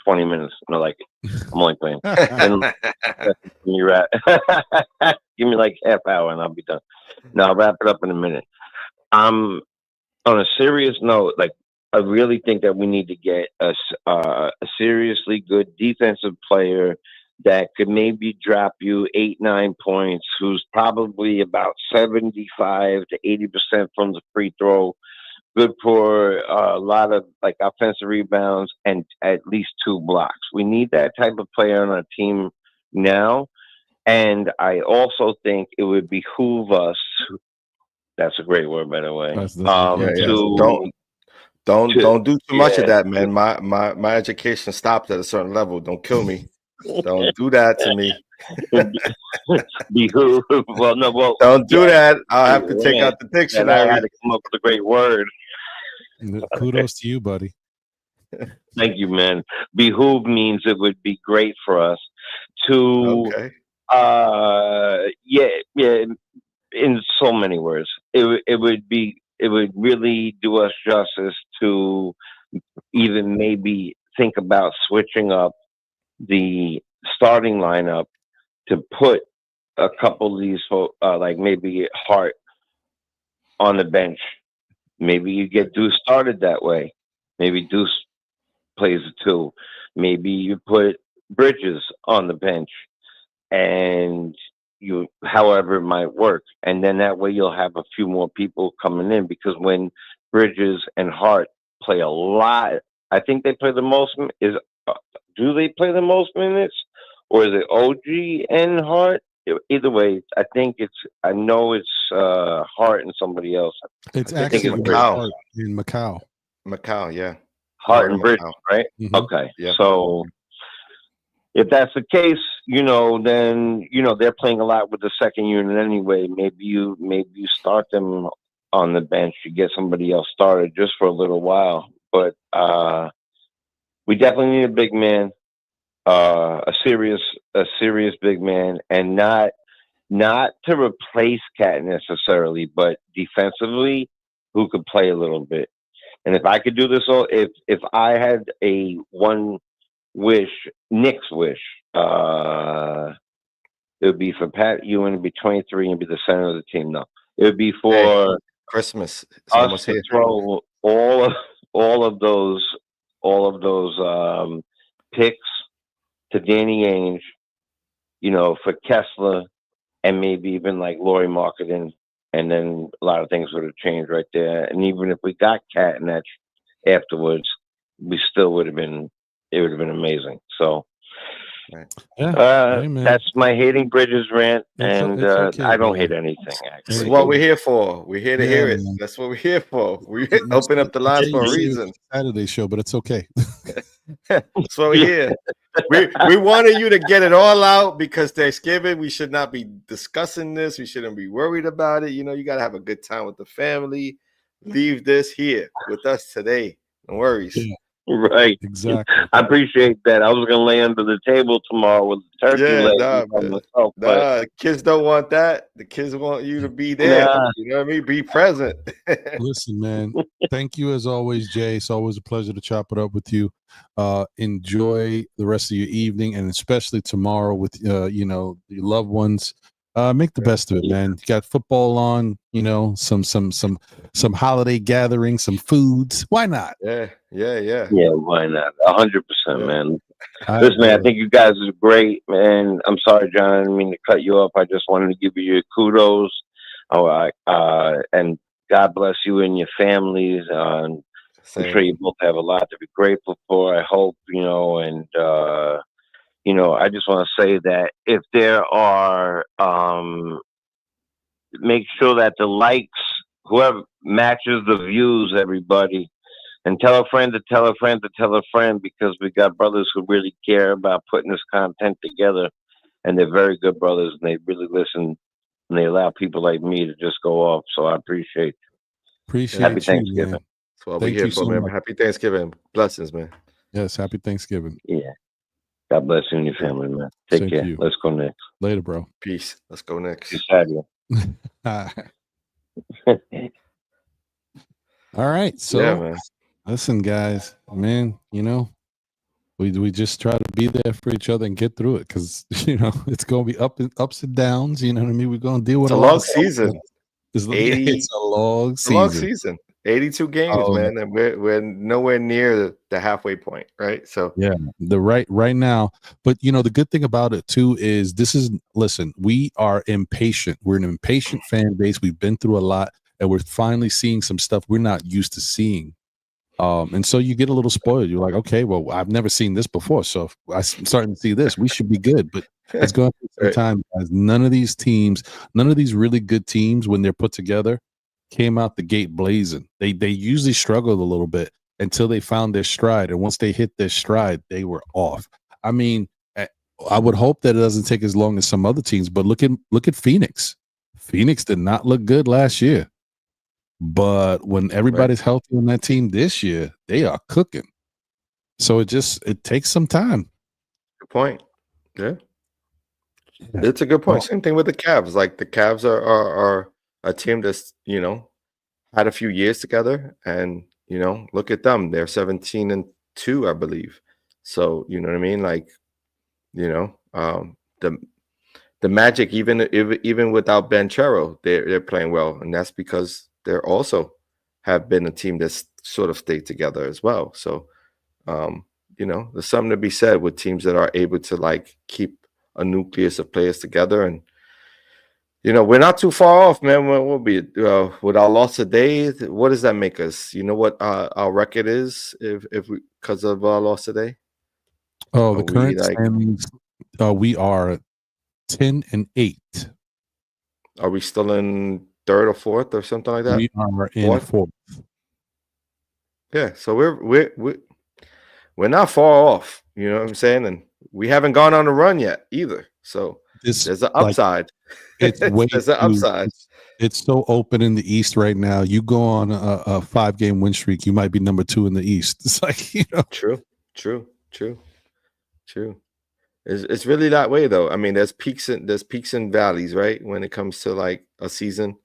Speaker 5: 20 minutes. I'm only playing. Give me like half hour, and I'll be done. Now I'll wrap it up in a minute. On a serious note, I really think that we need to get a seriously good defensive player that could maybe drop you 8-9 points, who's probably about 75 to 80% from the free throw, good for a lot of offensive rebounds and at least 2 blocks. We need that type of player on our team now. And I also think it would behoove us. That's a great word, by the way.
Speaker 3: Don't do too much of that, man. My education stopped at a certain level. Don't kill me. Don't do that to me.
Speaker 5: behoove. Well, no, well,
Speaker 3: Don't do that. I'll have to take out the
Speaker 5: and I
Speaker 3: dictionary.
Speaker 5: had to come up with a great word.
Speaker 2: Kudos to you, buddy.
Speaker 5: Thank you, man. Behoove means it would be great for us to,
Speaker 3: Okay.
Speaker 5: yeah, in so many words. It would really do us justice to even maybe think about switching up the starting lineup to put a couple of these folks, like maybe Hart on the bench. Maybe you get Deuce started that way. Maybe Deuce plays the 2. Maybe you put Bridges on the bench, and you, however it might work, and then that way you'll have a few more people coming in, because when Bridges and Hart play a lot, I think they play the most. Do they play the most minutes, or is it OG and Hart? Either way, I know it's Hart and somebody else.
Speaker 2: It's
Speaker 3: I think
Speaker 2: actually
Speaker 3: it's Macau.
Speaker 2: in Macau.
Speaker 3: Macau, yeah.
Speaker 5: Hart and Bridges, right?
Speaker 2: Mhm.
Speaker 5: Okay.
Speaker 3: Yeah.
Speaker 5: So if that's the case, then they're playing a lot with the second unit anyway. Maybe you start them on the bench. You get somebody else started just for a little while. But we definitely need a big man, a serious big man, and not to replace Cat necessarily, but defensively, who could play a little bit. And if I could do this, if I had a one wish, Knicks wish, it would be for Pat Ewing to be 23 and be the center of the team. No, it would be for
Speaker 3: Christmas. It's
Speaker 5: us
Speaker 3: almost
Speaker 5: to
Speaker 3: here.
Speaker 5: throw all of those picks to Danny Ainge, for Kessler, and maybe even like Laurie Marketing. And then a lot of things would have changed right there. And even if we got Catanese afterwards, we still would have been. It would have been amazing. So, that's my hating Bridges rant, and
Speaker 2: it's okay,
Speaker 5: I don't
Speaker 2: bro.
Speaker 5: hate anything. Actually,
Speaker 3: This is what we're here for. We're here to hear it.
Speaker 2: Man.
Speaker 3: That's what we're here for. We open up the lines for a reason.
Speaker 2: Saturday show, but it's okay.
Speaker 3: That's what we're here. We wanted you to get it all out, because Thanksgiving, we should not be discussing this. We shouldn't be worried about it. You got to have a good time with the family. Leave this here with us today. No worries.
Speaker 2: Yeah.
Speaker 5: Right.
Speaker 2: Exactly.
Speaker 5: I appreciate that. I was going to lay under the table tomorrow with the turkey leg.
Speaker 3: The kids don't want that. The kids want you to be there. You know what I mean? Be present.
Speaker 2: Listen, man. Thank you as always, Jay. It's always a pleasure to chop it up with you. Enjoy the rest of your evening, and especially tomorrow with your loved ones. Make the best of it, man. You got football on, some holiday gatherings, some foods. Why not?
Speaker 3: Yeah.
Speaker 5: Yeah, why not? 100%, man. Listen, man, I think you guys are great, man. I'm sorry, John, I didn't mean to cut you off. I just wanted to give you your kudos. And God bless you and your families. I'm sure you both have a lot to be grateful for, I hope, and I just want to say that if there are, make sure that the likes, whoever matches the views, everybody, and tell a friend to tell a friend to tell a friend, because we got brothers who really care about putting this content together, and they're very good brothers, and they really listen, and they allow people like me to just go off. So I appreciate Happy Thanksgiving.
Speaker 2: Man.
Speaker 3: That's what we're here for, man. Happy Thanksgiving. Blessings, man.
Speaker 2: Yes, happy Thanksgiving.
Speaker 5: Yeah. God bless you and your family, man. Take care.
Speaker 2: You.
Speaker 5: Let's go Knicks.
Speaker 2: Later, bro.
Speaker 3: Peace. Let's go Knicks.
Speaker 5: Peace out, you.
Speaker 2: All right. So,
Speaker 3: man.
Speaker 2: Listen, guys, man, we just try to be there for each other and get through it, because, it's going to be ups and downs. You know what I mean? We're going to deal with
Speaker 3: a long season.
Speaker 2: It's a long season.
Speaker 3: 82 games, man, and we're nowhere near the halfway point, right? So
Speaker 2: yeah, right now. But the good thing about it too is listen, we are impatient. We're an impatient fan base. We've been through a lot, and we're finally seeing some stuff we're not used to seeing. And so you get a little spoiled. You're like, okay, well, I've never seen this before, so if I'm starting to see this, we should be good. But it's going to take some time, guys. None of these really good teams, when they're put together, came out the gate blazing. They usually struggled a little bit until they found their stride, and once they hit their stride, they were off. I mean, I would hope that it doesn't take as long as some other teams. But look at Phoenix. Phoenix did not look good last year, but when everybody's healthy on that team this year, they are cooking. So it takes some time.
Speaker 3: Good point. Yeah. It's a good point. Same thing with the Cavs. Like the Cavs are a team that's, had a few years together, and look at them. They're 17-2, I believe. So, you know what I mean? Like, the Magic, even without Banchero, they're playing well, and that's because they're also have been a team that's sort of stayed together as well. So, there's something to be said with teams that are able to like keep a nucleus of players together. And we're not too far off, man. We'll be with our loss today. What does that make us? You know what our record is if we, because of our loss today?
Speaker 2: The current standings, we are 10-8.
Speaker 3: Are we still in third or fourth or something like that?
Speaker 2: We are in fourth.
Speaker 3: Yeah, so we're not far off. You know what I'm saying? And we haven't gone on a run yet either. So there's an upside.
Speaker 2: It's
Speaker 3: there's an upside.
Speaker 2: It's so open in the East right now. You go on a 5-game win streak, you might be number 2 in the East. It's like,
Speaker 3: True. It's really that way though. I mean, there's peaks and valleys, right? When it comes to like a season,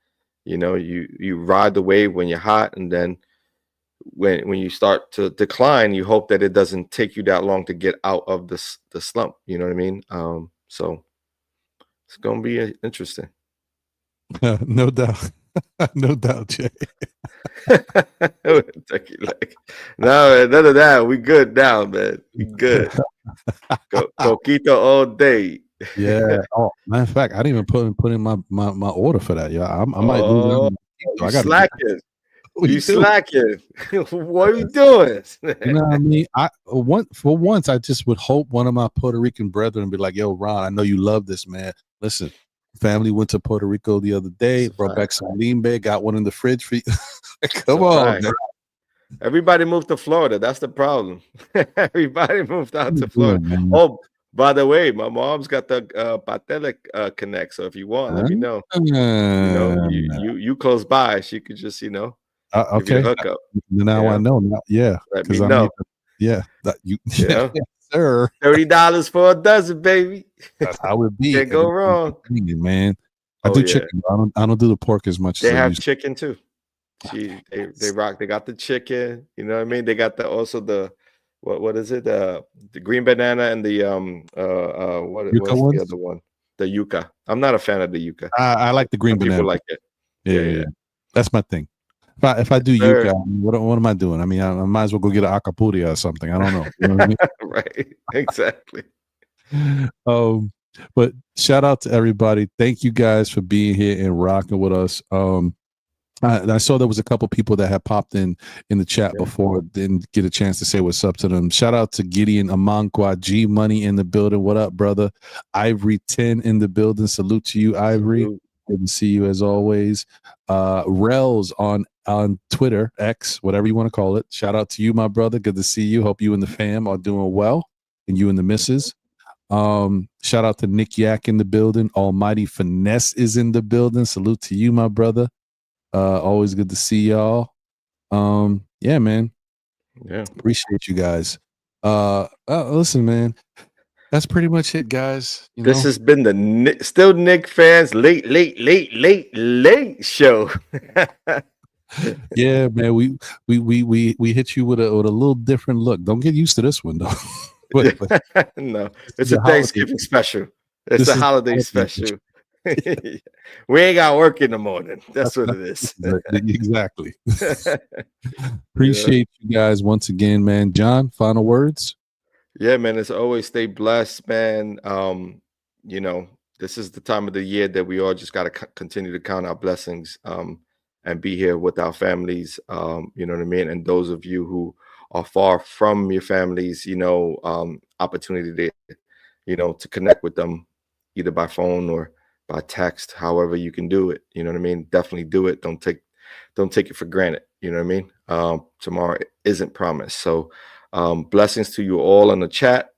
Speaker 3: you ride the wave when you're hot, and then when you start to decline, you hope that it doesn't take you that long to get out of the slump. You know what I mean? So it's gonna be interesting.
Speaker 2: No doubt. No doubt, Jay.
Speaker 3: No, none of that. We good now, man. We good. Coquito all day.
Speaker 2: Yeah. Oh, matter of fact, I didn't even put in my order for that. Yeah, I might lose out.
Speaker 3: You slacking. You slacking. What are you doing?
Speaker 2: You know what I mean? For once, I just would hope one of my Puerto Rican brethren be like, "Yo, Ron, I know you love this, man. Listen, family went to Puerto Rico the other day, brought back some limbe, got one in the fridge for you." Come on, man.
Speaker 3: Everybody moved to Florida. That's the problem. Everybody moved out to Florida. Oh, by the way, my mom's got the Patele Connect. So if you want, let me know. You close by. She could just,
Speaker 2: okay.
Speaker 3: Hook up.
Speaker 2: Now I know. Yeah.
Speaker 3: Let me know.
Speaker 2: Yeah. Sir.
Speaker 3: $30 for a dozen, baby.
Speaker 2: That's how it be.
Speaker 3: Can't go wrong,
Speaker 2: man. I do chicken. I don't do the pork as much.
Speaker 3: They have chicken too. They rock. They got the chicken. You know what I mean? They got also the what is it? The green banana and the what's the other one? The yuca. I'm not a fan of the yuca.
Speaker 2: I like the green banana.
Speaker 3: People like it.
Speaker 2: Yeah. That's my thing. If I do yuca, what am I doing? I mean, I might as well go get an acapulco or something. I don't know. You know what I mean?
Speaker 3: Right. Exactly.
Speaker 2: But shout out to everybody. Thank you guys for being here and rocking with us. I saw there was a couple people that had popped in the chat before, didn't get a chance to say what's up to them. Shout out to Gideon Amankwa, G Money in the building. What up, brother? Ivory 10 in the building. Salute to you, Ivory. Good to see you as always. Rels on Twitter, X, whatever you want to call it. Shout out to you, my brother. Good to see you. Hope you and the fam are doing well, and you and the missus. Shout out to Nick Yak in the building. Almighty Finesse is in the building. Salute to you, my brother. Always good to see y'all. Yeah, man.
Speaker 3: Yeah.
Speaker 2: Appreciate you guys. Listen, man. That's pretty much it, guys.
Speaker 3: This has been the Still Knick Fans late show.
Speaker 2: Yeah, man. We hit you with a little different look. Don't get used to this one though. but
Speaker 3: no, it's a Thanksgiving special. It's a holiday special. We ain't got work in the morning. That's what it is.
Speaker 2: Exactly. Appreciate you guys once again, man. John, final words?
Speaker 3: Yeah, man. As always, stay blessed, man. This is the time of the year that we all just got to continue to count our blessings and be here with our families. You know what I mean? And those of you who are far from your families, opportunity to connect with them either by phone or by text, however you can do it. You know what I mean? Definitely do it. Don't take it for granted. You know what I mean? Tomorrow isn't promised. So blessings to you all in the chat.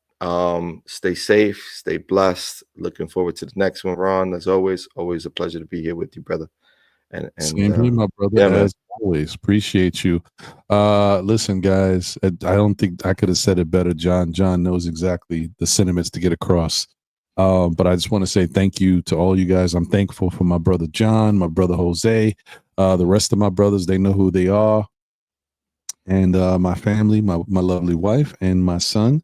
Speaker 3: Stay safe, stay blessed. Looking forward to the next one, Ron. As always a pleasure to be here with you, brother. And
Speaker 2: same here, my brother. As always, appreciate you. Listen, guys, I don't think I could have said it better. John knows exactly the sentiments to get across. But I just want to say thank you to all you guys. I'm thankful for my brother John, my brother Jose, the rest of my brothers. They know who they are, and my family, my lovely wife, and my son.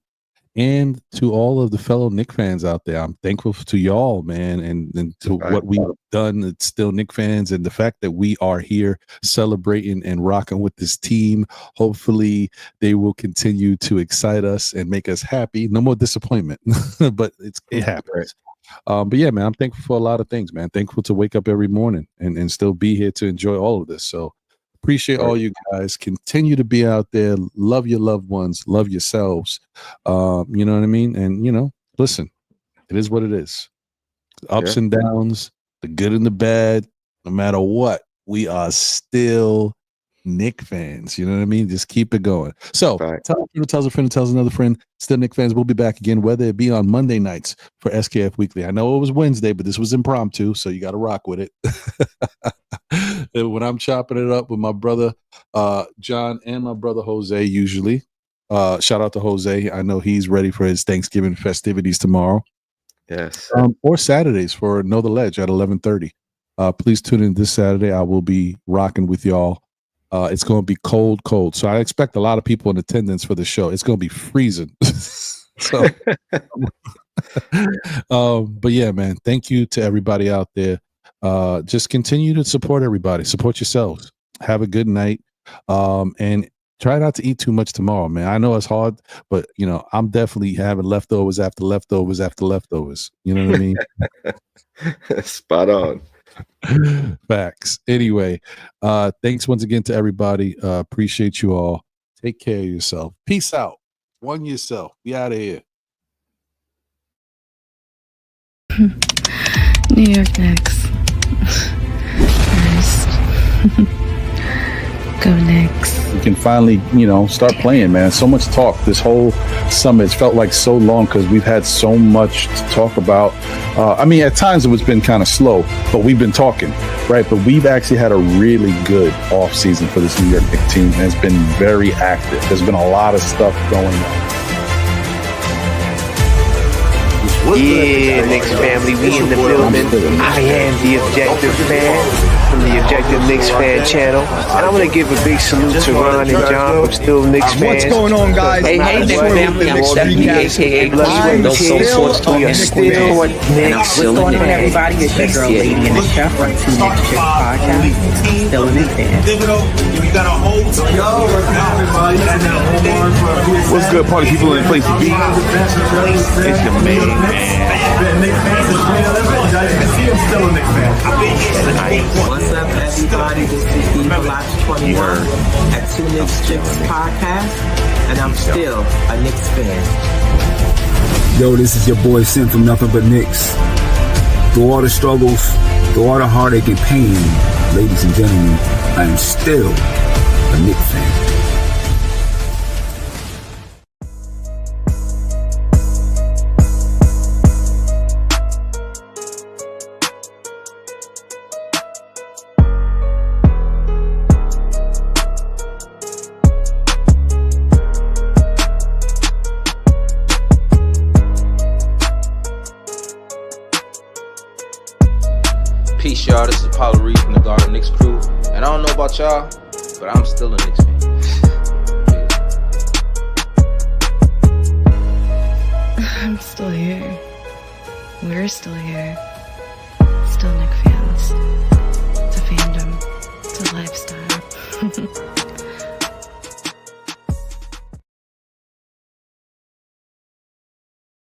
Speaker 2: And to all of the fellow Knicks fans out there, I'm thankful to y'all, man, and to what we've done at Still Knicks Fans, and the fact that we are here celebrating and rocking with this team. Hopefully, they will continue to excite us and make us happy. No more disappointment, but it happens. But yeah, man, I'm thankful for a lot of things, man. Thankful to wake up every morning and still be here to enjoy all of this. So appreciate all you guys. Continue to be out there. Love your loved ones. Love yourselves. You know what I mean? And, listen, it is what it is. Ups and downs, the good and the bad, no matter what, we are still Knicks fans. You know what I mean? Just keep it going. So tell a friend, tells a friend, tells another friend. Still Knicks fans. We'll be back again, whether it be on Monday nights for SKF Weekly. I know it was Wednesday, but this was impromptu, so you got to rock with it. When I'm chopping it up with my brother John and my brother Jose, usually. Shout out to Jose. I know he's ready for his Thanksgiving festivities tomorrow.
Speaker 3: Yes.
Speaker 2: Or Saturdays for Know the Ledge at 11:30. Please tune in this Saturday. I will be rocking with y'all. It's going to be cold. So I expect a lot of people in attendance for the show. It's going to be freezing. So, but yeah, man, thank you to everybody out there. Just continue to support everybody. Support yourselves. Have a good night. And try not to eat too much tomorrow, man. I know it's hard, but I'm definitely having leftovers after leftovers after leftovers. You know what I mean?
Speaker 3: Spot on.
Speaker 2: Facts. Anyway, thanks once again to everybody. Appreciate you all. Take care of yourself. Peace out. One yourself. We out of here.
Speaker 6: New York Knicks. First. Go Knicks.
Speaker 2: We can finally, start playing, man. So much talk this whole summer. It's felt like so long because we've had so much to talk about. At times it was been kind of slow, but we've been talking, right? But we've actually had a really good off season for this New York Knicks team, and it's been very active. There's been a lot of stuff going on.
Speaker 7: Yeah, Knicks family, we in the building. I am the Objective Fan from the Objective Knicks Fan channel. And I want to give a big salute to Ron and John from Still Knicks Fans.
Speaker 8: What's going on, guys?
Speaker 7: Hey, Knicks family, I'm Stephanie, a.k.a. Blood Sweat. We are still Knicks.
Speaker 9: What's going on, everybody? It's your girl, Lady and the Chef from Two Knicks Chicks Podcast. Still a Knicks fan.
Speaker 10: What's good, party people in the place to be? It's the main man.
Speaker 9: What's up, everybody? This is Steve Lodge 21 at Two Knicks Chicks Podcast, and I'm still a Knicks fan.
Speaker 11: Yo, this is your boy Sim from Nothing But Knicks. Through all the struggles, through all the heartache and pain, ladies and gentlemen, I am still a Knicks fan.
Speaker 12: Peace, y'all. This is Apollo Reed from the Garden Knicks crew. And I don't know about y'all, but I'm still a Knicks fan.
Speaker 6: I'm still here. We're still here. Still Knicks fans. It's a fandom. It's a lifestyle.